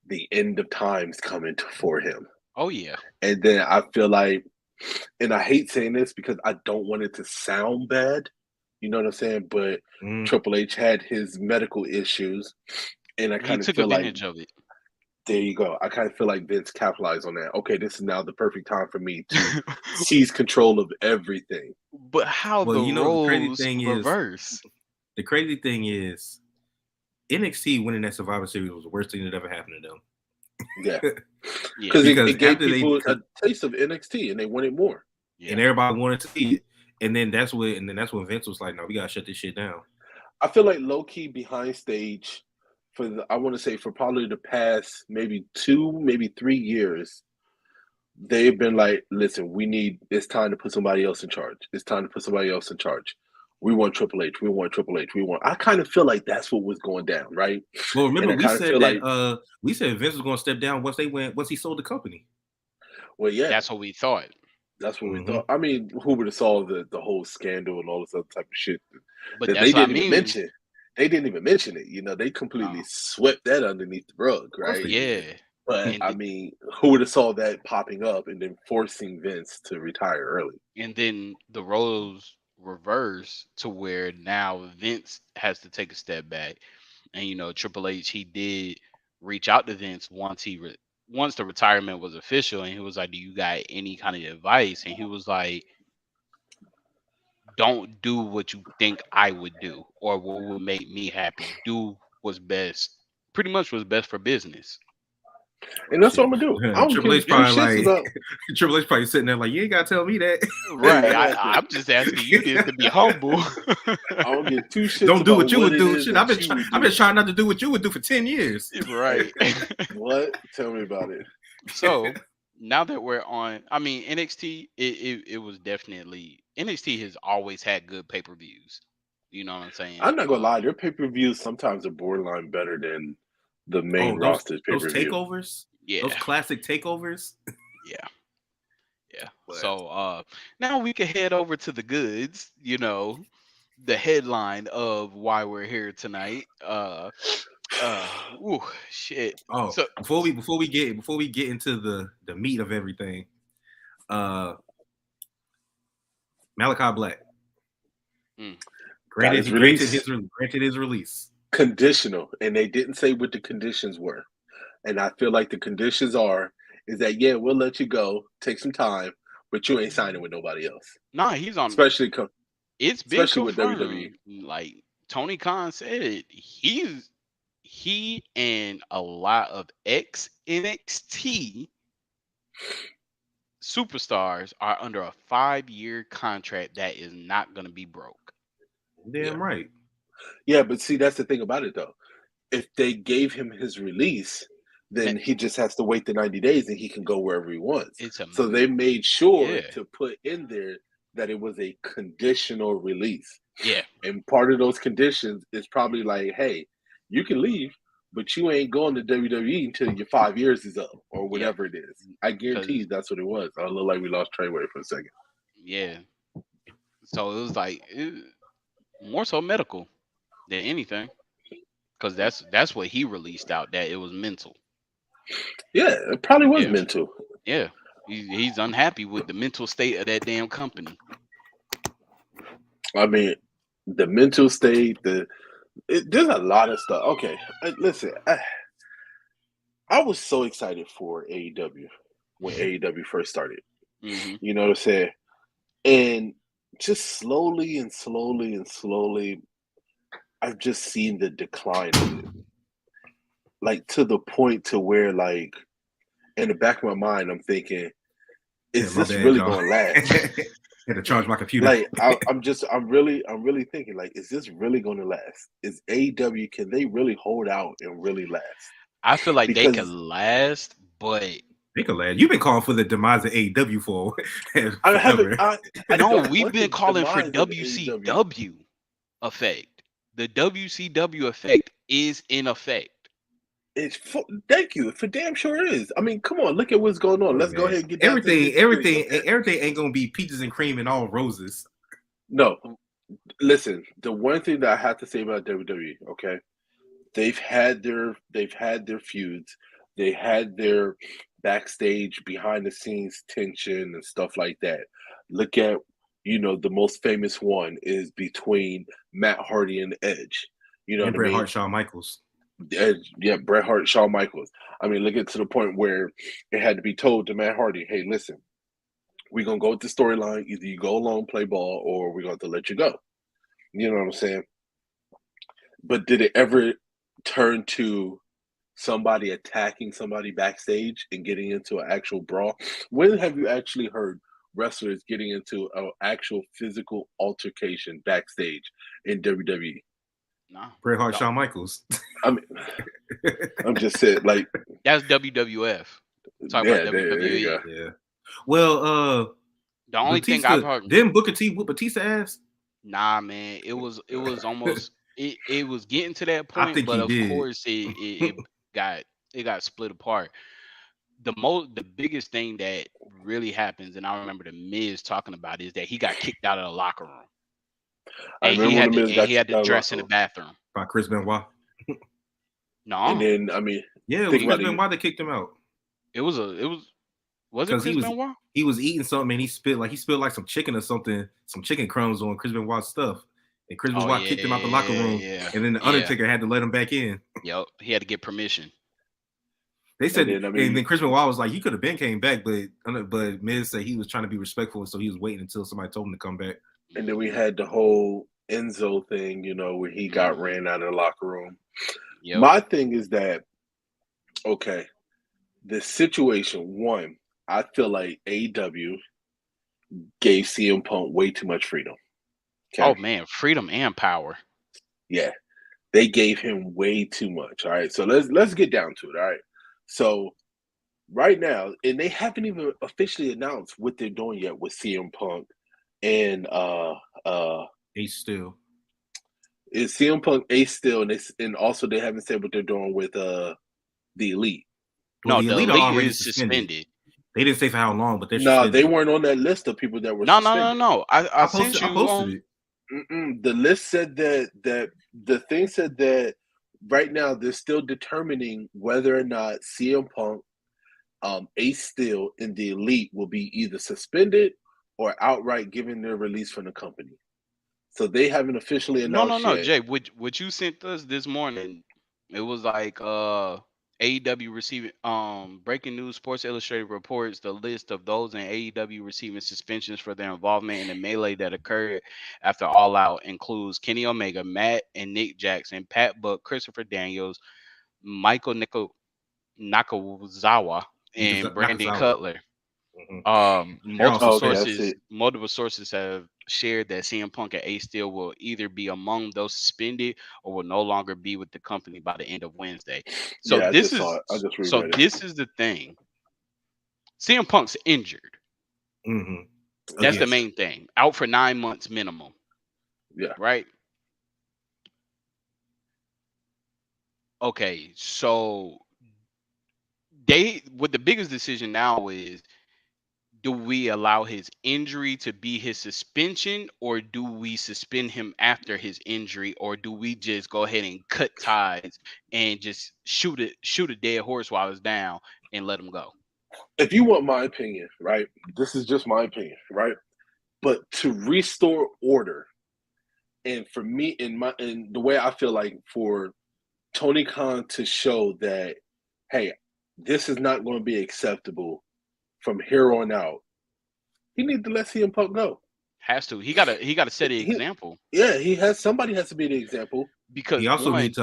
the end of times coming for him. Oh yeah. And then I feel like, and I hate saying this because I don't want it to sound bad, you know what I'm saying? But Triple H had his medical issues, and I He kind of took feel like, advantage of it. there you go. I kind of feel like Vince capitalized on that. Okay, this is now the perfect time for me to seize control of everything. But how Well, the you know, roles reverse? the crazy thing is NXT winning that Survivor Series was the worst thing that ever happened to them. Yeah. Yeah. Because Because it gave after people a taste of NXT and they wanted more. Yeah. and everybody wanted to see it. And then that's when Vince was like, no, we gotta shut this shit down. I feel like low key behind stage for I want to say for probably the past maybe 2, maybe 3 years, they've been like, listen, it's time to put somebody else in charge. It's time to put somebody else in charge. We want Triple H. We want Triple H. I kind of feel like that's what was going down, right? Well, remember and I kind of feel like we said Vince was gonna step down once he sold the company. Well, yeah. That's what we thought. That's what we thought. I mean, who would have saw the whole scandal and all this other type of shit But that that's they what I didn't even mean. mention? They didn't even mention it. You know, they completely swept that underneath the rug, right? Yeah. But And I mean, who would have saw that popping up and then forcing Vince to retire early? and then the roles reverse to where now Vince has to take a step back. And you know, Triple H, he did reach out to Vince once the retirement was official, and he was like, "Do you got any kind of advice?" And he was like, "Don't do what you think I would do or what would make me happy. Do what's best. Pretty much what's best for business." And that's what I'm gonna do. I don't Triple give H two probably shits like about. Triple H probably sitting there like, you ain't gotta tell me that. Right. Exactly. I'm just asking you this to be humble. I don't give 2 shits. Don't do about what you would it do. is Shit, that I've been you would I've do. been trying not to do what you would do for 10 years. Right. What? Tell me about it. So now that we're on, I mean, NXT, it was definitely NXT has always had good pay-per-views. You know what I'm saying? I'm not gonna lie. Their pay-per-views sometimes are borderline better than the main Oh, roster's those pay-per-view. takeovers, Yeah. those classic takeovers. Yeah. Yeah. But- So now we can head over to the goods, you know, the headline of why we're here tonight. Ooh, shit. Oh, So before we get into the meat of everything, Malachi Black. Granted his release. Conditional, and they didn't say what the conditions were. And I feel like the conditions is that we'll let you go, take some time, but you ain't signing with nobody else. Nah, he's on. Especially It's been with WWE. confirmed. Like Tony Khan said, he and a lot of ex NXT superstars are under a 5-year contract that is not going to be broke. Damn right. Yeah, but see, that's the thing about it though. If they gave him his release, then he just has to wait the 90 days and he can go wherever he wants. So they made sure to put in there that it was a conditional release. Yeah. And part of those conditions is probably like, hey, you can leave, but you ain't going to WWE until your 5 years is up or whatever it is. I guarantee you that's what it was. I look like we lost Treyway for a second. Yeah. So it was like more so medical than anything. Because that's what he released out, that it was mental. Yeah, it probably was mental. Yeah. He's unhappy with the mental state of that damn company. I mean, the mental state, there's a lot of stuff. Okay, listen, I was so excited for AEW when AEW first started. Mm-hmm. You know what I'm saying? And just slowly and slowly and slowly, I've just seen the decline of it. Like to the point to where, like, in the back of my mind, I'm thinking, Yeah, is my this bad, really y'all. gonna last? Had to charge my computer. Like, I'm really thinking, like, is this really gonna last? Is AEW, can they really hold out and really last? I feel like they could Because last, but They could last. You've been calling for the demise of AEW for I haven't, forever. I no, don't we've want been the calling for demise of AEW. WCW effect. The WCW effect is in effect. Thank you. For damn sure is. I mean, come on, look at what's going on. Look, Let's go man, ahead and get down to the everything, nitty-gritty. everything ain't gonna be peaches and cream and all roses. No, listen. The one thing that I have to say about WWE, okay, they've had their feuds, they had their backstage, behind the scenes tension and stuff like that. Look at, the most famous one is between Matt Hardy and Edge. You know And what I Bret mean? Hart, Shawn Michaels. Yeah, Bret Hart, Shawn Michaels. I mean, look at to the point where it had to be told to Matt Hardy, "Hey, listen, we're gonna go with the storyline. Either you go along, play ball, or we're going to let you go." You know what I'm saying? But did it ever turn to somebody attacking somebody backstage and getting into an actual brawl? When have you actually heard wrestlers getting into an actual physical altercation backstage in WWE? No, Bret Hart, no. Shawn Michaels. I mean, I'm just saying, like, That's WWF. Talk yeah, about there you WWE. go. Yeah. Well, The only thing I've Batista heard, didn't Booker T whoop Batista ass? nah, man, it was almost it was getting to that I point, think but he of did. course it got it got split apart. The biggest thing that really happens, and I remember the Miz talking about, is that he got kicked out of the locker room, I and he remember when had the to Miz got kicked out of the dress locker in the room. bathroom. By Chris Benoit. And No, then, I mean, Yeah, it was think Chris about it. Benoit that kicked him out. was it Because Chris Benoit? he was eating something and he spilled like some chicken or something, some chicken crumbs on Chris Benoit's stuff. And Chris Oh Benoit yeah, kicked him out the locker room. yeah, And then the yeah. Undertaker had to let him back in. Yep, he had to get permission. They said, And then, I and mean, then Chris Benoit was like, "You could have been came back," but Miz said he was trying to be respectful, so he was waiting until somebody told him to come back. and then we had the whole Enzo thing, where he got ran out of the locker room. Yep. My thing is that, okay, the situation, one, I feel like AEW gave CM Punk way too much freedom. Oh Okay. man, freedom and power. Yeah. They gave him way too much. All right. So let's get down to it. All right. So right now, and they haven't even officially announced what they're doing yet with CM Punk and He's still. is CM Punk Ace still, and also they haven't said what they're doing with the Elite. Well, No, the the Elite are elite already is suspended. suspended. They didn't say for how long, but they're No, they suspended. weren't on that list of people that were No. suspended. I posted, sent you. I posted it. The list said that the thing said that right now they're still determining whether or not CM Punk, Ace Steel, and the Elite will be either suspended or outright given their release from the company. So they haven't officially announced No, yet. Jay. What you sent us this morning? It was like AEW receiving breaking news. Sports Illustrated reports the list of those in AEW receiving suspensions for their involvement in the melee that occurred after All Out includes Kenny Omega, Matt and Nick Jackson, Pat Buck, Christopher Daniels, Michael Nakazawa, and Brandon Nakazawa. Cutler. Mm-hmm. Okay, I see. Multiple sources have shared that CM Punk and Ace Steel will either be among those suspended or will no longer be with the company by the end of Wednesday. So Yeah, I just saw it. I just reread it. this is the thing. CM Punk's injured. Mm-hmm. That's the main thing. Out for 9 months minimum. Yeah. Right. Okay, so what the biggest decision now is, do we allow his injury to be his suspension, or do we suspend him after his injury, or do we just go ahead and cut ties and just shoot a dead horse while it's down and let him go? If you want my opinion, right? This is just my opinion, right? But to restore order, and for me, in the way I feel like, for Tony Khan to show that, hey, this is not going to be acceptable from here on out, he needs to let CM Punk go. Has to. He gotta set an example. Somebody has to be the example. Because he also needs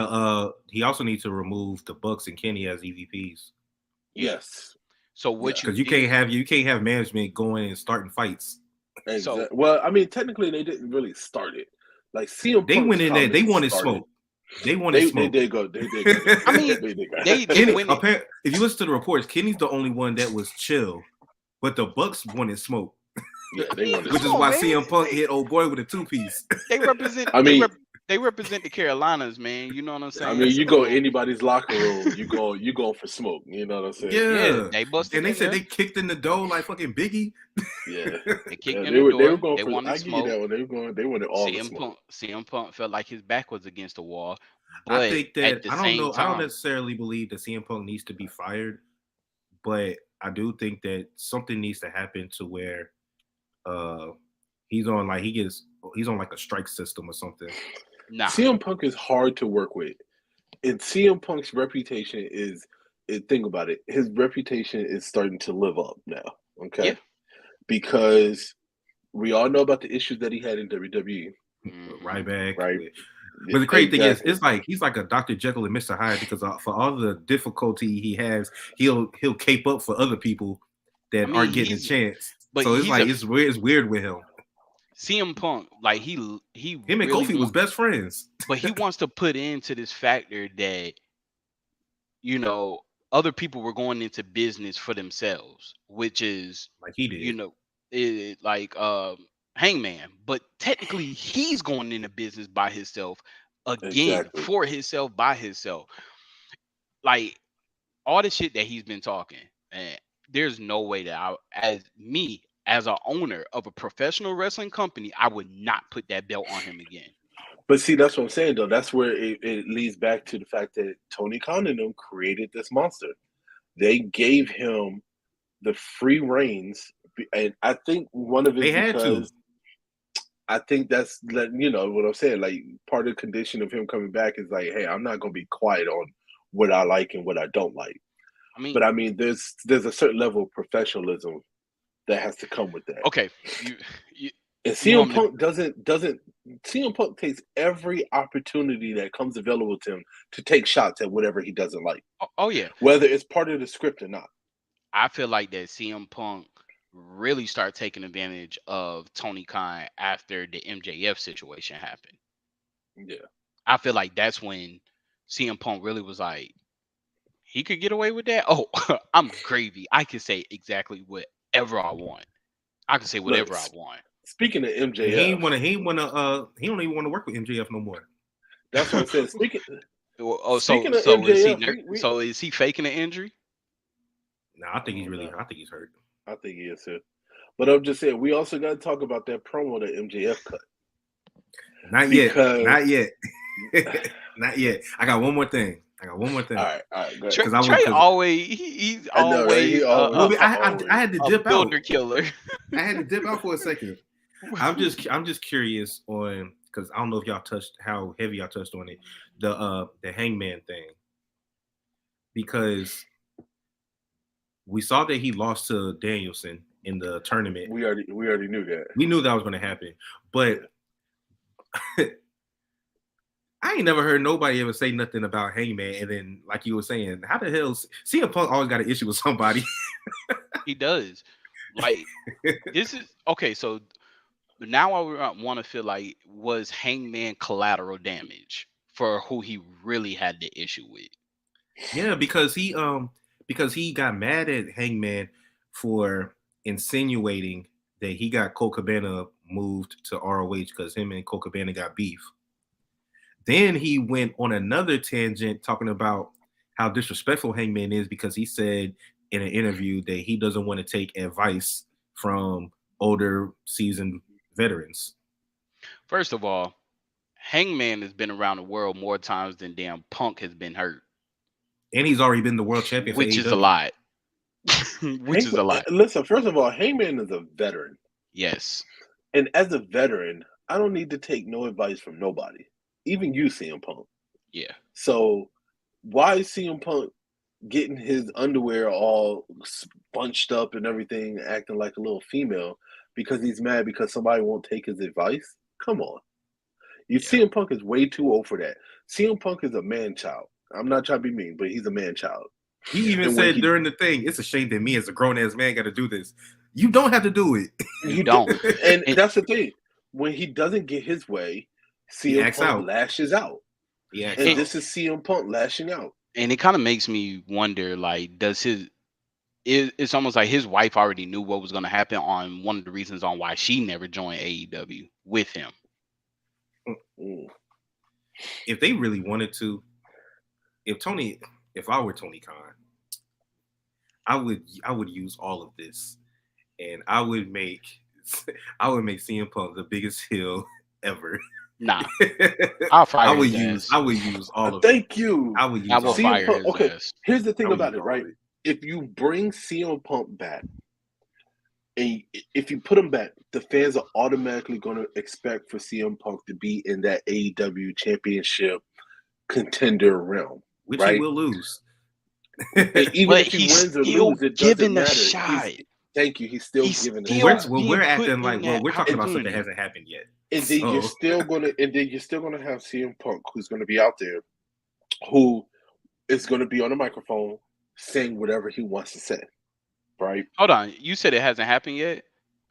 to remove the Bucks and Kenny as EVPs. Yes. So what because you can't have management going and starting fights. Exactly. So, well, I mean, technically they didn't really start it. Like CM Punk, they went in there. They wanted smoke. They wanted smoke. They did go. They did go. I mean, Kenny, if you listen to the reports, Kenny's the only one that was chill, but the Bucks wanted smoke. Yeah, they wanted which smoke. is why CM Punk hit old boy with a 2-piece. They represent. They represent the Carolinas, man. You know what I'm saying? I mean, you go anybody's locker room, you go for smoke. You know what I'm saying? Yeah, they busted. And they said they kicked in the door like fucking Biggie. Yeah, they kicked in the door. They were going for. I give you that one. They wanted all the smoke. CM Punk felt like his back was against the wall. But I think that I don't necessarily believe that CM Punk needs to be fired, but I do think that something needs to happen to where he's on like a strike system or something. Nah. CM Punk is hard to work with. And CM Punk's reputation think about it, his reputation is starting to live up now. Okay. Yeah. Because we all know about the issues that he had in WWE. Ryback. Right. But the crazy thing is, it's like he's like a Dr. Jekyll and Mr. Hyde because for all the difficulty he has, he'll cape up for other people that aren't getting a chance. So it's like it's weird with him. CM Punk, like him and Kofi was best friends. But he wants to put into this factor that, you know, other people were going into business for themselves, which is like he did. You know, Hangman, but technically he's going into business by himself again, for himself, by himself. Like all the shit that he's been talking, and there's no way that as an owner of a professional wrestling company, I would not put that belt on him again. But see, that's what I'm saying, though. That's where it leads back to the fact that Tony Khan and them created this monster. They gave him the free reins, and I think one of it because I think that's, you know what I'm saying. Like part of the condition of him coming back is like, hey, I'm not going to be quiet on what I like and what I don't like. But I mean, there's a certain level of professionalism that has to come with that. Okay, and CM Punk doesn't. CM Punk takes every opportunity that comes available to him to take shots at whatever he doesn't like. Oh yeah, whether it's part of the script or not. I feel like that CM Punk really started taking advantage of Tony Khan after the MJF situation happened. Yeah, I feel like that's when CM Punk really was like, he could get away with that. Oh, I'm gravy. I can say exactly whatever I want. I can say whatever I want. Speaking of MJF, he don't even want to work with MJF no more. That's what I said. Speaking of MJF, is he faking an injury? No, I think he's hurt. I think he is too. But I'm just saying, we also got to talk about that promo that MJF cut. Not yet. Not yet. I got one more thing. All right. Trey always he's always. I had to dip out. Killer. I had to dip out for a second. I'm just curious on, because I don't know if y'all how heavy y'all touched on it, the Hangman thing, because we saw that he lost to Danielson in the tournament. We already knew that. We knew that was going to happen, but I ain't never heard nobody ever say nothing about Hangman. And then, like you were saying, how the hell CM Punk always got an issue with somebody? He does. Like this is okay. So now I want to feel like, was Hangman collateral damage for who he really had the issue with? Yeah, because he got mad at Hangman for insinuating that he got Colt Cabana moved to ROH because him and Colt Cabana got beef. Then he went on another tangent talking about how disrespectful Hangman is because he said in an interview that he doesn't want to take advice from older seasoned veterans. First of all, Hangman has been around the world more times than damn Punk has been hurt. And he's already been the world champion. Which is a lot. Which is a lot. Listen, first of all, Hangman is a veteran. Yes. And as a veteran, I don't need to take no advice from nobody. Even you, CM Punk. Yeah. So why is CM Punk getting his underwear all bunched up and everything, acting like a little female because he's mad because somebody won't take his advice. Come on. Yeah. CM Punk is way too old for that. CM Punk is a man child. I'm not trying to be mean, but he's a man child. He even And when said during the thing, it's a shame that me as a grown ass man got to do this. You don't have to do it. You don't. And And that's the thing. When he doesn't get his way, He CM acts Punk out. lashes out. He acts And out. this is CM Punk lashing out. and it kind of makes me wonder, like, it's almost like his wife already knew what was going to happen on one of the reasons on why she never joined AEW with him. Mm. If they really wanted to, if I were Tony Khan, I would use all of this, and I would make CM Punk the biggest heel ever. Nah, I'll fire I would his use all of it. Thank you. I would use I will all fire of it. his Okay, ass. here's the thing I would about use it, all right? of it. If you bring CM Punk back, and if you put him back, the fans are automatically going to expect for CM Punk to be in that AEW championship contender realm, Which right? he will lose. And even But if he he's wins or still loses, it given doesn't a matter. shot. Thank you. He's still He's giving a still shot. we're being put acting in like that we're talking about stuff that opportunity. hasn't happened yet. And then So- you're still gonna have CM Punk, who's gonna be out there, who is gonna be on the microphone saying whatever he wants to say, right? Hold on, you said it hasn't happened yet.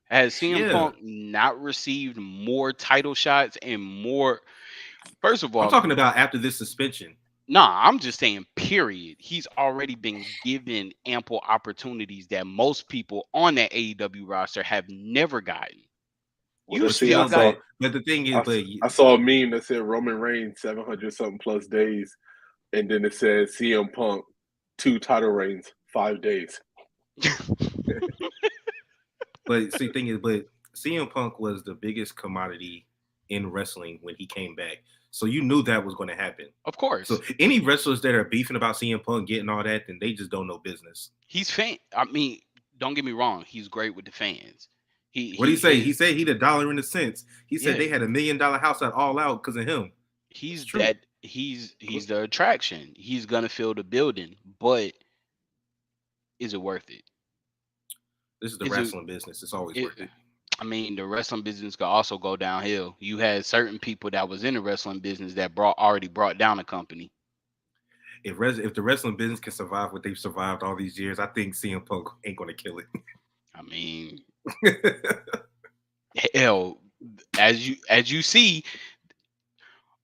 Has CM Yeah. Punk not received more title shots and more? First of all, I'm talking about after this suspension. nah, I'm just saying, period. He's already been given ample opportunities that most people on that AEW roster have never gotten. Well, You let's see. still got but the thing is, I saw a meme that said Roman Reigns 700 something plus days, and then it said CM Punk 2 title reigns 5 days. but see, thing is, but CM Punk was the biggest commodity in wrestling when he came back. So you knew that was going to happen. Of course. So any wrestlers that are beefing about CM Punk getting all that, then they just don't know business. He's fan. I mean, don't get me wrong. He's great with the fans. What did he say? He said he the dollar in the cents. He said they had $1 million house at All Out because of him. He's that. He's the attraction. He's gonna fill the building, but is it worth it? This is the wrestling business. It's always worth it. I mean, the wrestling business could also go downhill. You had certain people that was in the wrestling business that already brought down a company. If the wrestling business can survive what they've survived all these years, I think CM Punk ain't going to kill it. I mean, hell, as you see.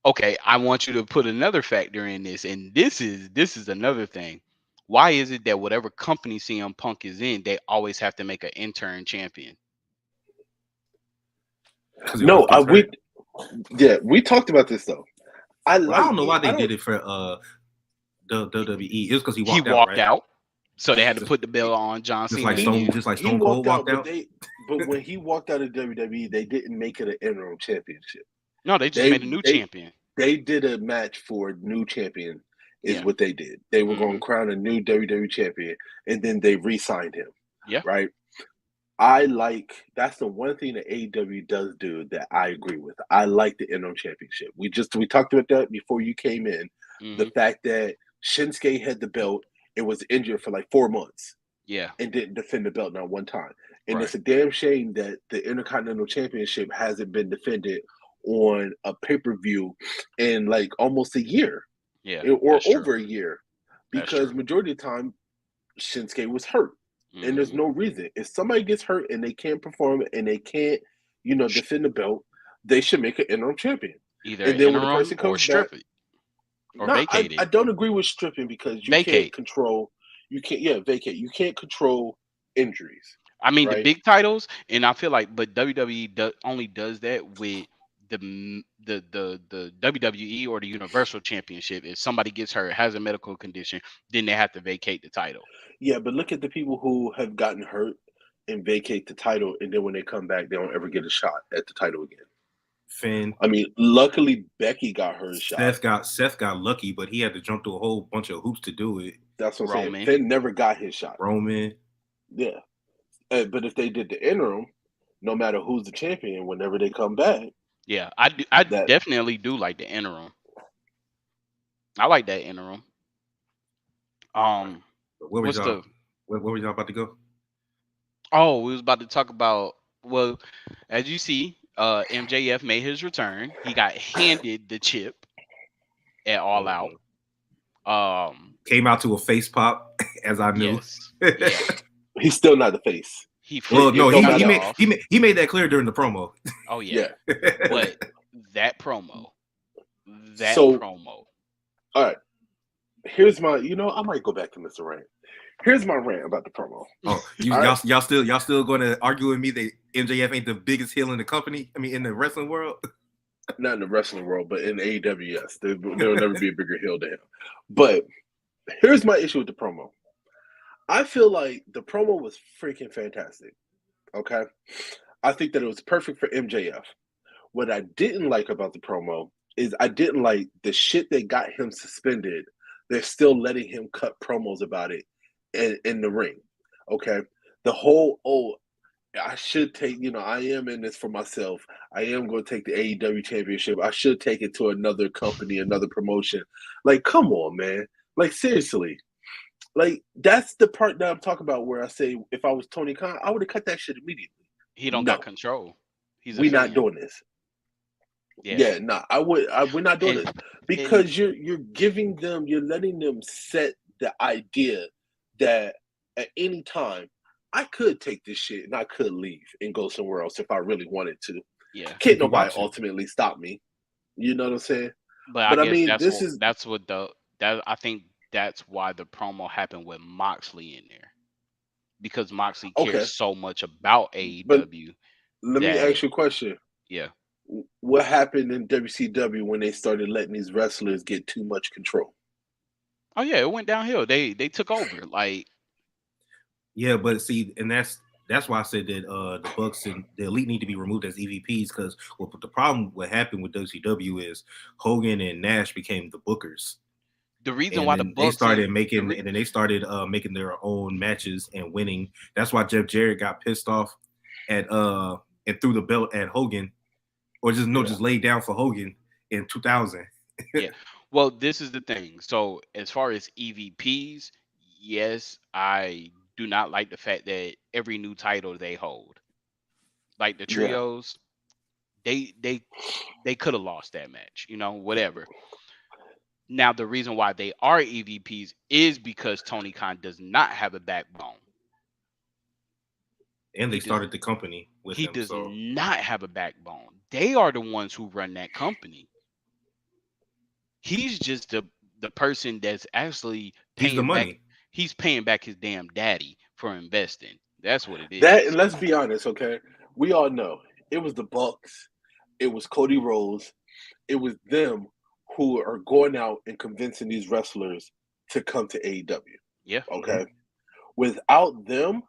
Okay, I want you to put another factor in this, and this is another thing. Why is it that whatever company CM Punk is in, they always have to make an intern champion? No, we talked about this though. I don't know why they did it for the WWE. It was because he walked out. So they had to put the belt on John Cena. Just like Stone Cold walked out. But when he walked out of WWE, they didn't make it an interim championship. No, they just made a new champion. They did a match for a new champion, what they did. They were going to crown a new WWE champion, and then they re-signed him. Yeah. Right? That's the one thing that AEW does do that I agree with. I like the interim championship. We talked about that before you came in. The fact that Shinsuke had the belt and was injured for like 4 months. Yeah. And didn't defend the belt not one time. And it's a damn shame that the Intercontinental Championship hasn't been defended on a pay-per-view in like almost a year. Yeah. Or over a year. Because majority of the time Shinsuke was hurt. And there's no reason. If somebody gets hurt and they can't perform and they can't, defend the belt, they should make an interim champion. Either and then interim when the person comes or strip it. Or vacate it. I don't agree with stripping because you can't control. Vacate. You can't control injuries. I mean, the big titles, and I feel like, but WWE only does that with the WWE or the Universal Championship. If somebody gets hurt, has a medical condition, then they have to vacate the title. Yeah, but look at the people who have gotten hurt and vacate the title, and then when they come back, they don't ever get a shot at the title again. Finn. I mean, luckily Becky got her shot. Seth got lucky, but he had to jump through a whole bunch of hoops to do it. That's what I'm saying. Finn never got his shot. Roman. Yeah. But if they did the interim, no matter who's the champion, whenever they come back. Yeah, I definitely do like the interim. I like that interim. Where was What's y'all? the? Where were y'all about to go? Oh, we was about to talk about. Well, as you see, MJF made his return. He got handed the chip at All Out. Mhm. Um, Came out to a face pop, as I knew. yes, yeah. He's still not the face. He Well, no, It freaking don't got he it matter. made off. he made that clear during the promo. Oh yeah, Yeah. but that promo, that So, promo. all right. Here's my. I might go back to Mr. Rant. Here's my rant about the promo. Oh, All right. y'all still going to argue with me that MJF ain't the biggest heel in the company? I mean, in the wrestling world. Not in the wrestling world, but in AEW, yes, there will never be a bigger heel than him. But here's my issue with the promo. I feel like the promo was freaking fantastic. Okay, I think that it was perfect for MJF. What I didn't like about the promo is I didn't like the shit that got him suspended. They're still letting him cut promos about it in the ring. Okay, the whole I should take, I am in this for myself. I am going to take the AEW championship. I should take it to another company, another promotion. Like, come on, man. Like, seriously. Like, that's the part that I'm talking about where I say if I was Tony Khan, I would have cut that shit immediately. He don't got No, control. He's we're not affiliate. doing this. Yeah, Yeah, no, we're not doing and this and because you're giving them, you're letting them set the idea that at any time I could take this shit and I could leave and go somewhere else if I really wanted to. yeah. Can't Keep you nobody watching. ultimately stop me. You know what I'm saying? But I But I guess mean, this is that's what the that I think that's why the promo happened with Moxley in there, because Moxley cares okay. so much about But AEW let me that ask you a question. yeah. What happened in WCW when they started letting these wrestlers get too much control? Oh yeah, it went downhill. They took over. Like Yeah, but see, and that's why I said that the Bucks and the Elite need to be removed as EVPs because the problem what happened with WCW is Hogan and Nash became the bookers, the reason and why the then they Bucks and started making making their own matches and winning. That's why Jeff Jarrett got pissed off at and threw the belt at Hogan, or Yeah. just laid down for Hogan in 2000. yeah. Well, this is the thing. So as far as EVPs, yes, I do not like the fact that every new title they hold, like the Yeah. trios, they they they could have lost that match. Whatever. Now the reason why they are EVPs is because Tony Khan does not have a backbone. And He they does started the company with he him, does so not have a backbone. They are the ones who run that company. He's just the person that's actually he's the paying back. money. He's paying back his damn daddy for investing. That's what it That and is. let's be honest, okay? We all know it was the Bucks, it was Cody Rhodes, it was them who are going out and convincing these wrestlers to come to AEW. Yeah. Okay. Without them,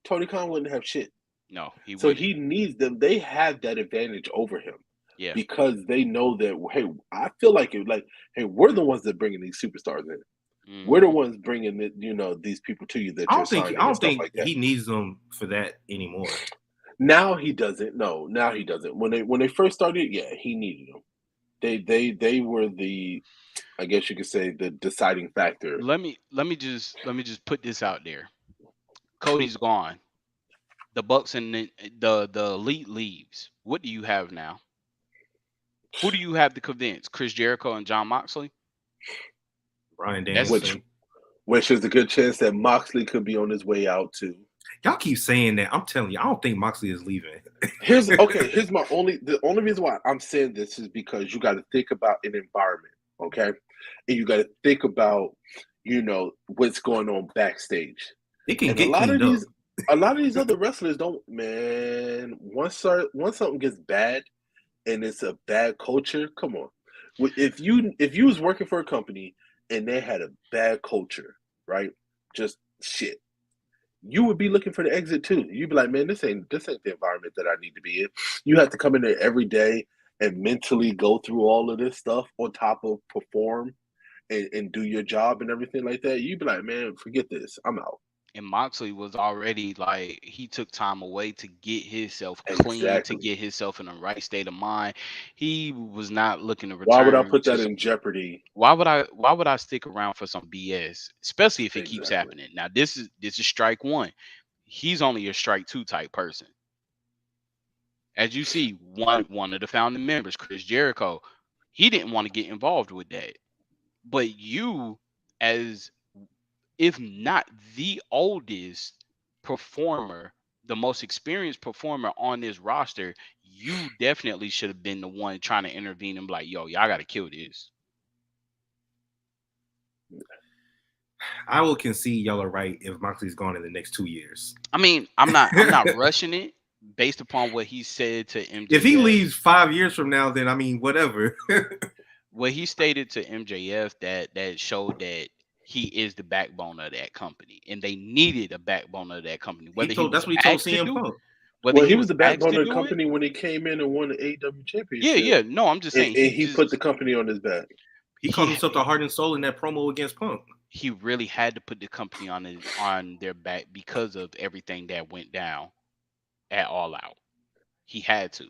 Tony Khan wouldn't have shit. No, he So wouldn't. he needs them. They have that advantage over him Yeah. because they know that. Hey, I feel like hey, we're the ones that bringing these superstars in. We're the Hmm. ones bringing these people to you that you're I signing and don't stuff think like that. he needs them for that anymore. Now he doesn't. No, now he doesn't. When they first started, yeah, he needed them. They were the, I guess you could say, the deciding factor. Let me just put this out there. Cody's gone. The Bucks and the Elite leaves. What do you have now? Who do you have to convince? Chris Jericho and John Moxley? Brian That's Which Danielson. which is a good chance that Moxley could be on his way out too. Y'all keep saying that. I'm telling you, I don't think Moxley is leaving. Here's the only reason why I'm saying this is because you got to think about an environment, okay? And you got to think about, what's going on backstage. It can And a get lot of cleaned up. these other wrestlers don't, man, once something gets bad and it's a bad culture, come on. If you was working for a company and they had a bad culture, right? Just shit, you would be looking for the exit too. You'd be like, man, this ain't the environment that I need to be in. You have to come in there every day and mentally go through all of this stuff on top of perform and do your job and everything like that. You'd be like, man, forget this. I'm out. And Moxley was already like, he took time away to get himself clean, to Exactly. get himself in the right state of mind. He was not looking to Why would I return put to that in jeopardy? why would I stick around for some BS, especially if it keeps Exactly. happening. Now this is strike one. He's only a strike two type person. As you see, one of the founding members, Chris Jericho, he didn't want to get involved with that. But you, as if not the oldest performer, the most experienced performer on this roster, you definitely should have been the one trying to intervene and be like, yo, y'all got to kill this. I will concede y'all are right if Moxley's gone in the next 2 years. I mean, I'm not rushing it based upon what he said to MJF. If he leaves 5 years from now, then I mean, whatever. What he stated to MJF that showed that he is the backbone of that company, and they needed a backbone of that company. Whether that's what he told CM Punk. Whether he was the asked backbone to of the do company when he came in and won the AEW championship. Yeah. No, I'm just saying. And he put the company on his back. He called himself the heart and soul in that promo against Punk. He really had to put the company on their back because of everything that went down at All Out. He had to.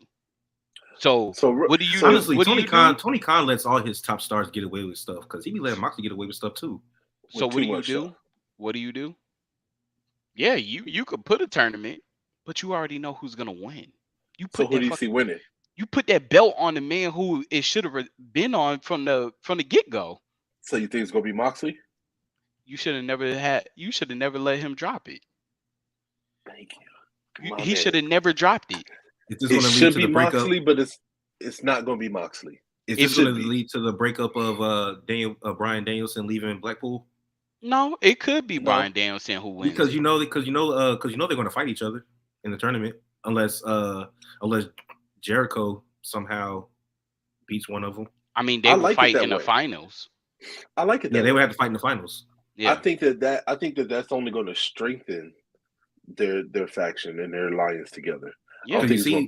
So what do you honestly, do? Tony Khan lets all his top stars get away with stuff because he be letting Moxley get away with stuff too. So what do you do? What do you do? Yeah, you could put a tournament, but you already know who's gonna win. You put who do you see winning? You put that belt on the man who it should have been on from the get go. So you think it's gonna be Moxley? You should have never let him drop it. Thank you. He should have never dropped it. It should be Moxley, but it's not going to be Moxley. Is this going to lead to the breakup of Bryan Danielson leaving Blackpool? No, it could be Bryan Danielson who wins. Because you know they're going to fight each other in the tournament unless Jericho somehow beats one of them. I mean, they would fight in the finals. I like it. Yeah, they would have to fight in the finals. Yeah. I think that's only going to strengthen their faction and their alliance together. Yeah, you see,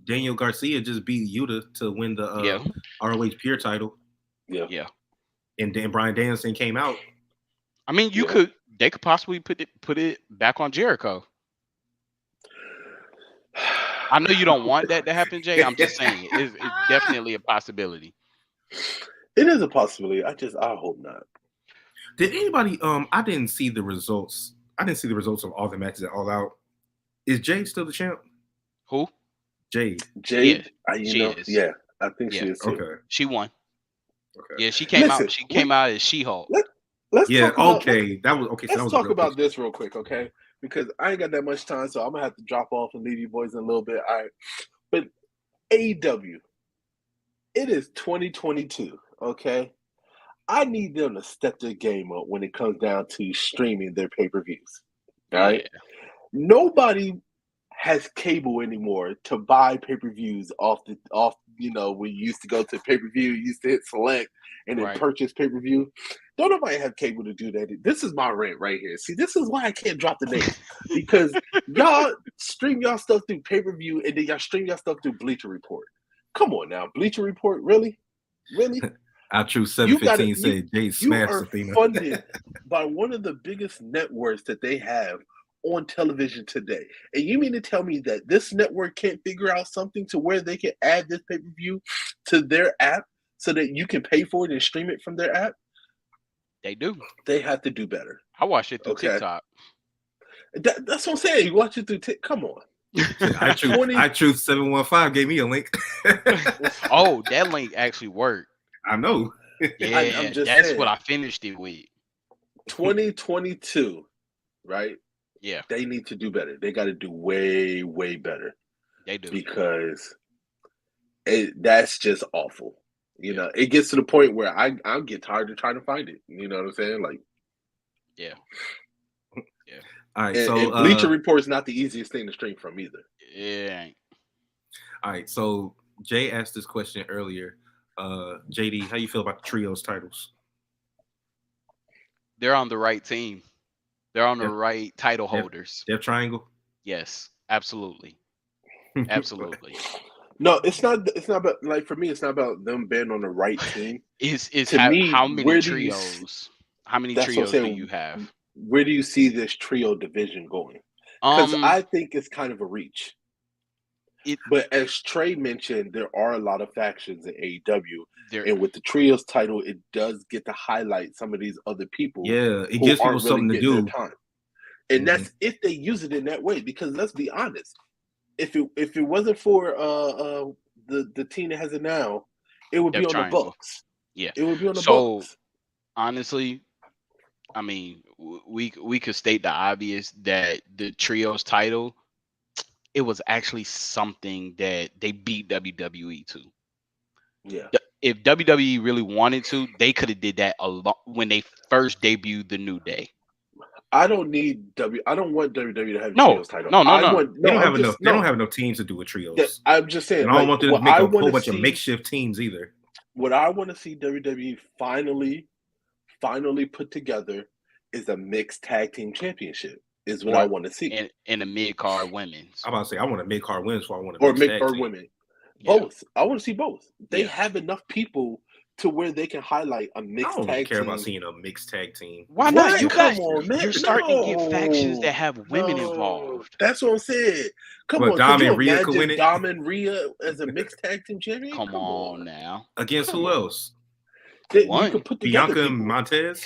Daniel Garcia just beat Yuta to win the ROH Pure title. Yeah. And then Bryan Danielson came out. I mean, they could possibly put it back on Jericho. I know you don't want that to happen, Jay. I'm just saying it's definitely a possibility. It is a possibility. I hope not. Did anybody? I didn't see the results. I didn't see the results of all the matches at All Out. Is Jade still the champ? Who? Jade. She is. Yeah, I think she is too. Okay. She won. Okay. Yeah, she came out. She came out as She-Hulk. Let's talk about, that was okay. Let's talk about this real quick, okay? Because I ain't got that much time, so I'm gonna have to drop off and leave you boys in a little bit. All right, but AEW, it is 2022, okay? I need them to step their game up when it comes down to streaming their pay-per-views. All right, nobody has cable anymore to buy pay-per-views off. You know, when you used to go to pay-per-view, you used to hit select and then purchase pay-per-view. Don't nobody have cable to do that. This is my rant right here. See, this is why I can't drop the name. Because y'all stream y'all stuff through pay-per-view and then y'all stream y'all stuff through Bleacher Report. Come on now, Bleacher Report, really? Really? Our True 715 said Jay smashed Athena. You are funded by one of the biggest networks that they have on television today. And you mean to tell me that this network can't figure out something to where they can add this pay-per-view to their app so that you can pay for it and stream it from their app? They do. They have to do better. I watch it through TikTok. That's what I'm saying. You watch it through TikTok. Come on. iTruth 715 gave me a link. Oh, that link actually worked. I know. Yeah, that's what I finished it with. 2022, right? Yeah. They need to do better. They got to do way, way better. They do. Because that's just awful. You know, it gets to the point where I get tired of trying to find it. You know what I'm saying? Like, yeah. All right. And Bleacher Report is not the easiest thing to stream from either. Yeah. All right. So Jay asked this question earlier. JD, how you feel about the trios titles? They're on the right team. They're on the right title holders. Death Triangle? Yes, absolutely. Absolutely. No, it's not about, like, for me, it's not about them being on the right team. How many trios? How many trios do you have? where do you see this trio division going? Because I think it's kind of a reach. But as Trey mentioned, there are a lot of factions in AEW, and with the trios title, it does get to highlight some of these other people. Yeah, it gives people something to do. Their time. And that's if they use it in that way. Because let's be honest, if it wasn't for the team that has it now, it would be on the Bucks. Yeah, it would be on the Bucks. Honestly, I mean, we could state the obvious that the trios title, it was actually something that they beat WWE to. Yeah. If WWE really wanted to, they could have did that a lot when they first debuted the New Day. I don't want WWE to have a trios title. No. They don't have enough. They don't have enough teams to do with trios. I'm just saying. And I don't want them to make a whole bunch of makeshift teams either. What I want to see WWE finally put together is a mixed tag team championship. Is what I want to see. And a mid-card women's. I'm about to say I want a mid-card women's, so I want a mixed tag team. Women. Both. I want to see both. They have enough people to where they can highlight a mixed tag team. I don't care about seeing a mixed tag team. Why not? You're starting to get factions that have women involved. That's what I'm saying. Come on, Dom and Rhea could win it? Dom and Rhea as a mixed tag team champion? Come on now. Against who else? You could put Bianca and Montez?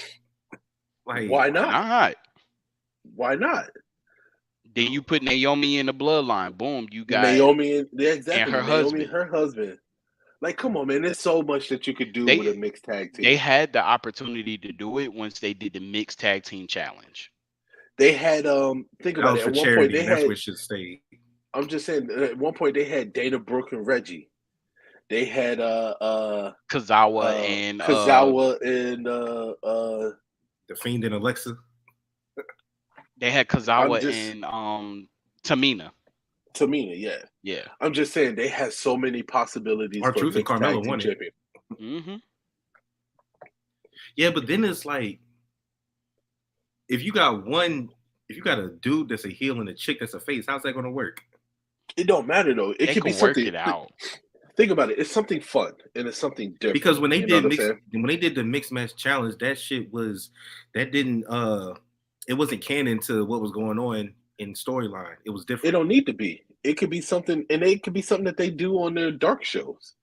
Like, why not? Why not? Then you put Naomi in the bloodline. Boom, you got Naomi and her husband. Her husband. Like, come on, man. There's so much that you could do with a mixed tag team. They had the opportunity to do it once they did the mixed tag team challenge. They had think about it. At one point, that's what should stay. I'm just saying. At one point, they had Dana Brooke and Reggie. They had Kazawa and The Fiend and Alexa. They had Kazawa and Tamina. Yeah. I'm just saying they had so many possibilities. R-Truth and Carmella won it. Mm-hmm. Yeah, but then it's like, if you got a dude that's a heel and a chick that's a face, how's that going to work? It don't matter though. It could be something. Work it out. Think about it. It's something fun and it's something different. Because when they did the mixed match challenge, it wasn't canon to what was going on in storyline. It was different. It don't need to be. It could be something, and it could be something that they do on their dark shows.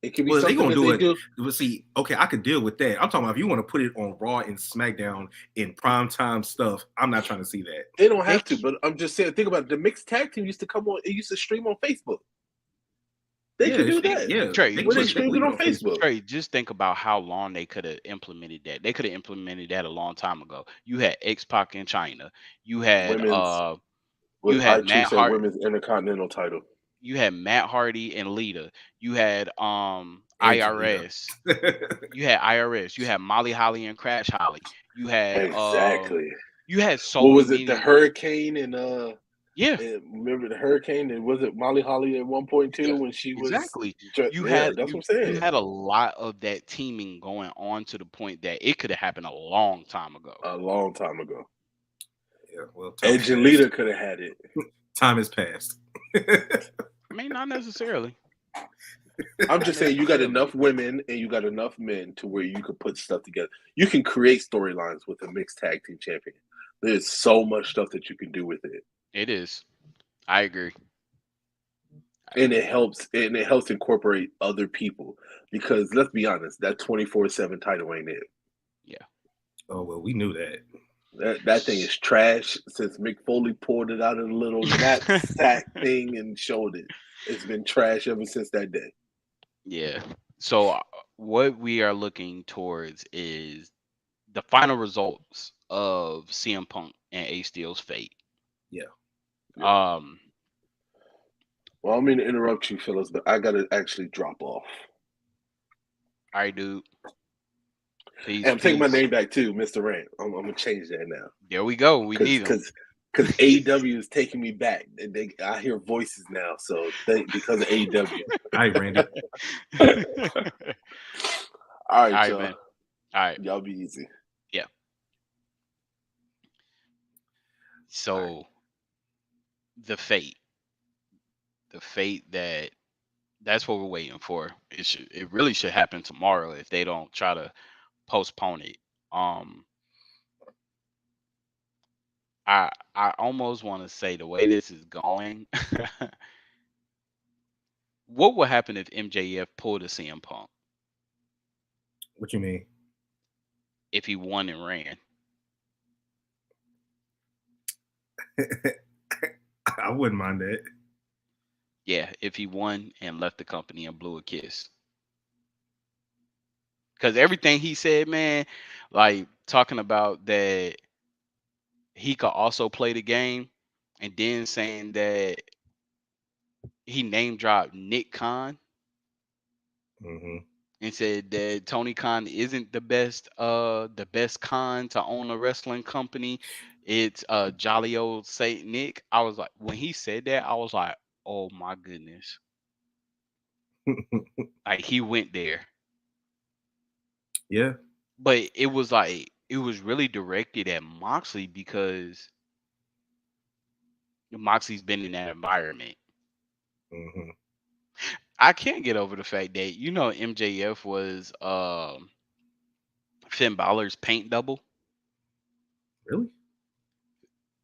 It could be something that they do. Well, see, okay, I could deal with that. I'm talking about if you want to put it on Raw and SmackDown in primetime stuff, I'm not trying to see that. They don't have to, but I'm just saying, think about it. The mixed tag team used to come on. It used to stream on Facebook. They could do that. Yeah, Trey, when they streamed it on Facebook. Trey, just think about how long they could have implemented that. They could have implemented that a long time ago. You had X-Pac in China. You had Matt Hardy, women's intercontinental title. You had Matt Hardy and Lita. You had IRS. You had IRS. You had Molly Holly and Crash Holly. You had you had so what was it? The Hurricane and yeah. Remember the Hurricane? And was it Molly Holly at 1.2 when she was exactly? That's what I'm saying. You had a lot of that teaming going on to the point that it could have happened a long time ago. Yeah, well, Edge and Lita could have had it. Time has passed. I mean, not necessarily. I'm just saying you got enough women and you got enough men to where you could put stuff together. You can create storylines with a mixed tag team champion. There's so much stuff that you can do with it. It is. I agree. And it helps incorporate other people because let's be honest, that 24/7 title ain't it. Yeah. Oh well, we knew that. That thing is trash since Mick Foley poured it out in a little knapsack thing and showed it. It's been trash ever since that day. Yeah. So what we are looking towards is the final results of CM Punk and Ace Steel's fate. Yeah. Well, I don't mean to interrupt you, fellas, but I gotta actually drop off. All right, dude. And I'm taking my name back too, Mr. Rant. I'm gonna change that now. There we go. We need him. Because AEW is taking me back. And I hear voices now, so because of AEW. All right, Randy. All right, y'all. Man. All right. Y'all be easy. Yeah. So the fate that's what we're waiting for. It really should happen tomorrow if they don't try to postpone it. I almost want to say the way this is going, what would happen if MJF pulled a CM Punk What you mean? if he won and ran? I wouldn't mind that. Yeah, if he won and left the company and blew a kiss. Because everything he said, man, like talking about that he could also play the game, and then saying that he name dropped Nick Khan Hmm. and said that Tony Khan isn't the best Khan to own a wrestling company. It's jolly old Saint Nick. I was like, when he said that, I was like, oh my goodness. Like he went there. Yeah. But it was like it was really directed at Moxley because Moxley's been in that environment. Hmm. I can't get over the fact that MJF was Finn Balor's paint double. Really?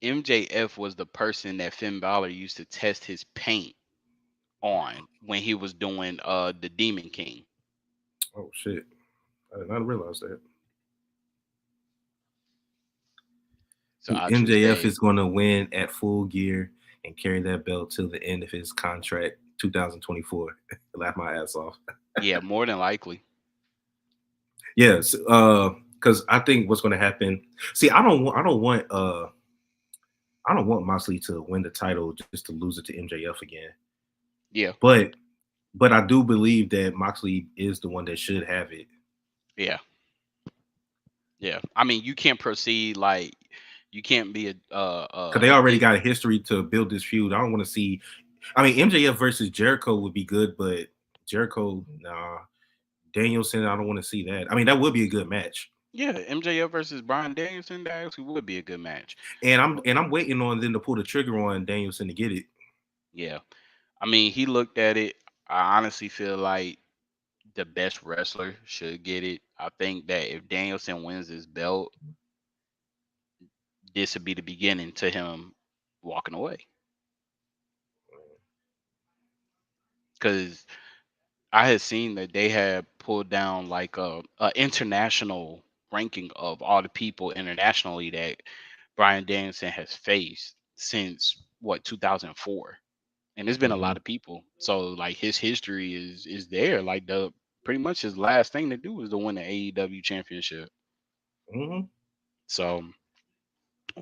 MJF was the person that Finn Balor used to test his paint on when he was doing the Demon King. Oh shit! I did not realize that. So I truly MJF say, is going to win at Full Gear and carry that belt till the end of his contract, 2024. Laugh my ass off. yeah, more than likely. Yes, because I think what's going to happen. See, I don't want Moxley to win the title just to lose it to MJF again. Yeah, But I do believe that Moxley is the one that should have it. yeah, yeah. I mean, you can't proceed like you can't be Because they already got a history to build this feud. I don't want to see. I mean, MJF versus Jericho would be good, but Jericho, nah. Danielson, I don't want to see that. I mean, that would be a good match. Yeah, MJF versus Bryan Danielson, that actually would be a good match. And I'm waiting on them to pull the trigger on Danielson to get it. Yeah. I mean, he looked at it. I honestly feel like the best wrestler should get it. I think that if Danielson wins his belt, this would be the beginning to him walking away. Because I had seen that they had pulled down like a international ranking of all the people internationally that Bryan Danielson has faced since what 2004. And there's been a Mm-hmm. lot of people. So like his history is there. Like the pretty much his last thing to do is to win the AEW championship. Mm-hmm. So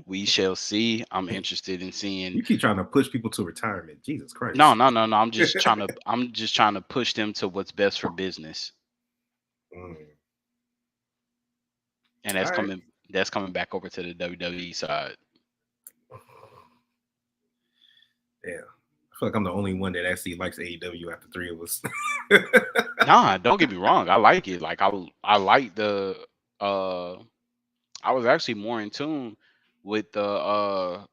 we shall see. I'm interested in seeing. You keep trying to push people to retirement. Jesus No, Christ. no, no, no. I'm just trying to push them to what's best for business. Mm. And All right. that's coming back over to the WWE side. Yeah. I feel like I'm the only one that actually likes AEW after three of us. Nah, don't get me wrong. I like it. Like I like the uh I was actually more in tune with the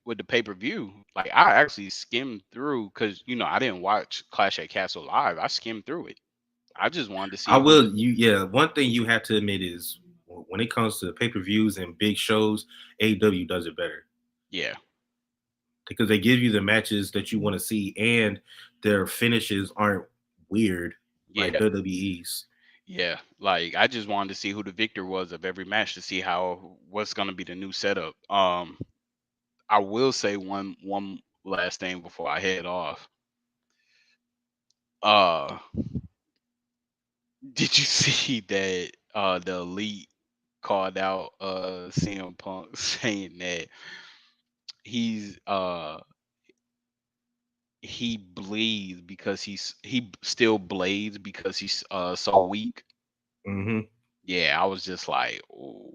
with the pay-per-view. Like I actually skimmed through because I didn't watch Clash at Castle live. I skimmed through it. I just wanted to I see who will. the One thing you have to admit is when it comes to pay-per-views and big shows, AEW does it better yeah. because they give you the matches that you want to see and their finishes aren't weird like Yeah. WWE's. Yeah. Like I just wanted to see who the victor was of every match to see how what's gonna be the new setup. I will say one last thing before I head off. Uh did you see that the elite called out CM Punk saying that he's he bleeds because he still blades because he's so weak. Mm-hmm. Yeah, I was just like, oh,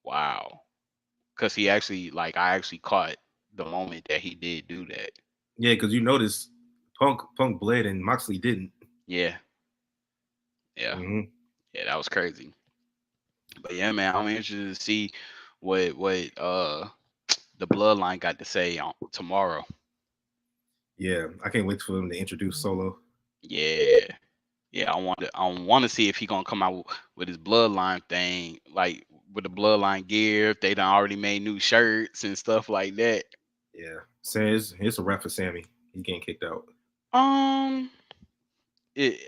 wow, because he actually like I actually caught the moment that he did do that. Yeah, because you notice Punk bled and Moxley didn't. Yeah, yeah, Mm-hmm. yeah, that was crazy. But yeah, man, I'm interested to see what the bloodline got to say on tomorrow. Yeah, I can't wait for them to introduce Solo. Yeah, yeah, I want to see if he gonna come out with his bloodline thing, like with the bloodline gear, if they done already made new shirts and stuff like that. Yeah, says it's a wrap for Sammy. He's getting kicked out. Um, it,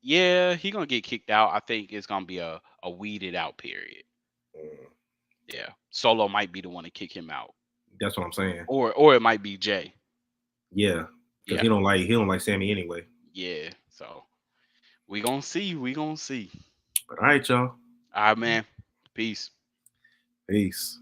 yeah, he gonna get kicked out. I think it's gonna be a weeded out period. Mm, Yeah, Solo might be the one to kick him out, that's what I'm saying. or it might be Jay. Yeah, because Yeah, he don't like Sammy anyway. yeah. So we gonna see. We gonna see. But all right, y'all. All right, man. Peace. Peace.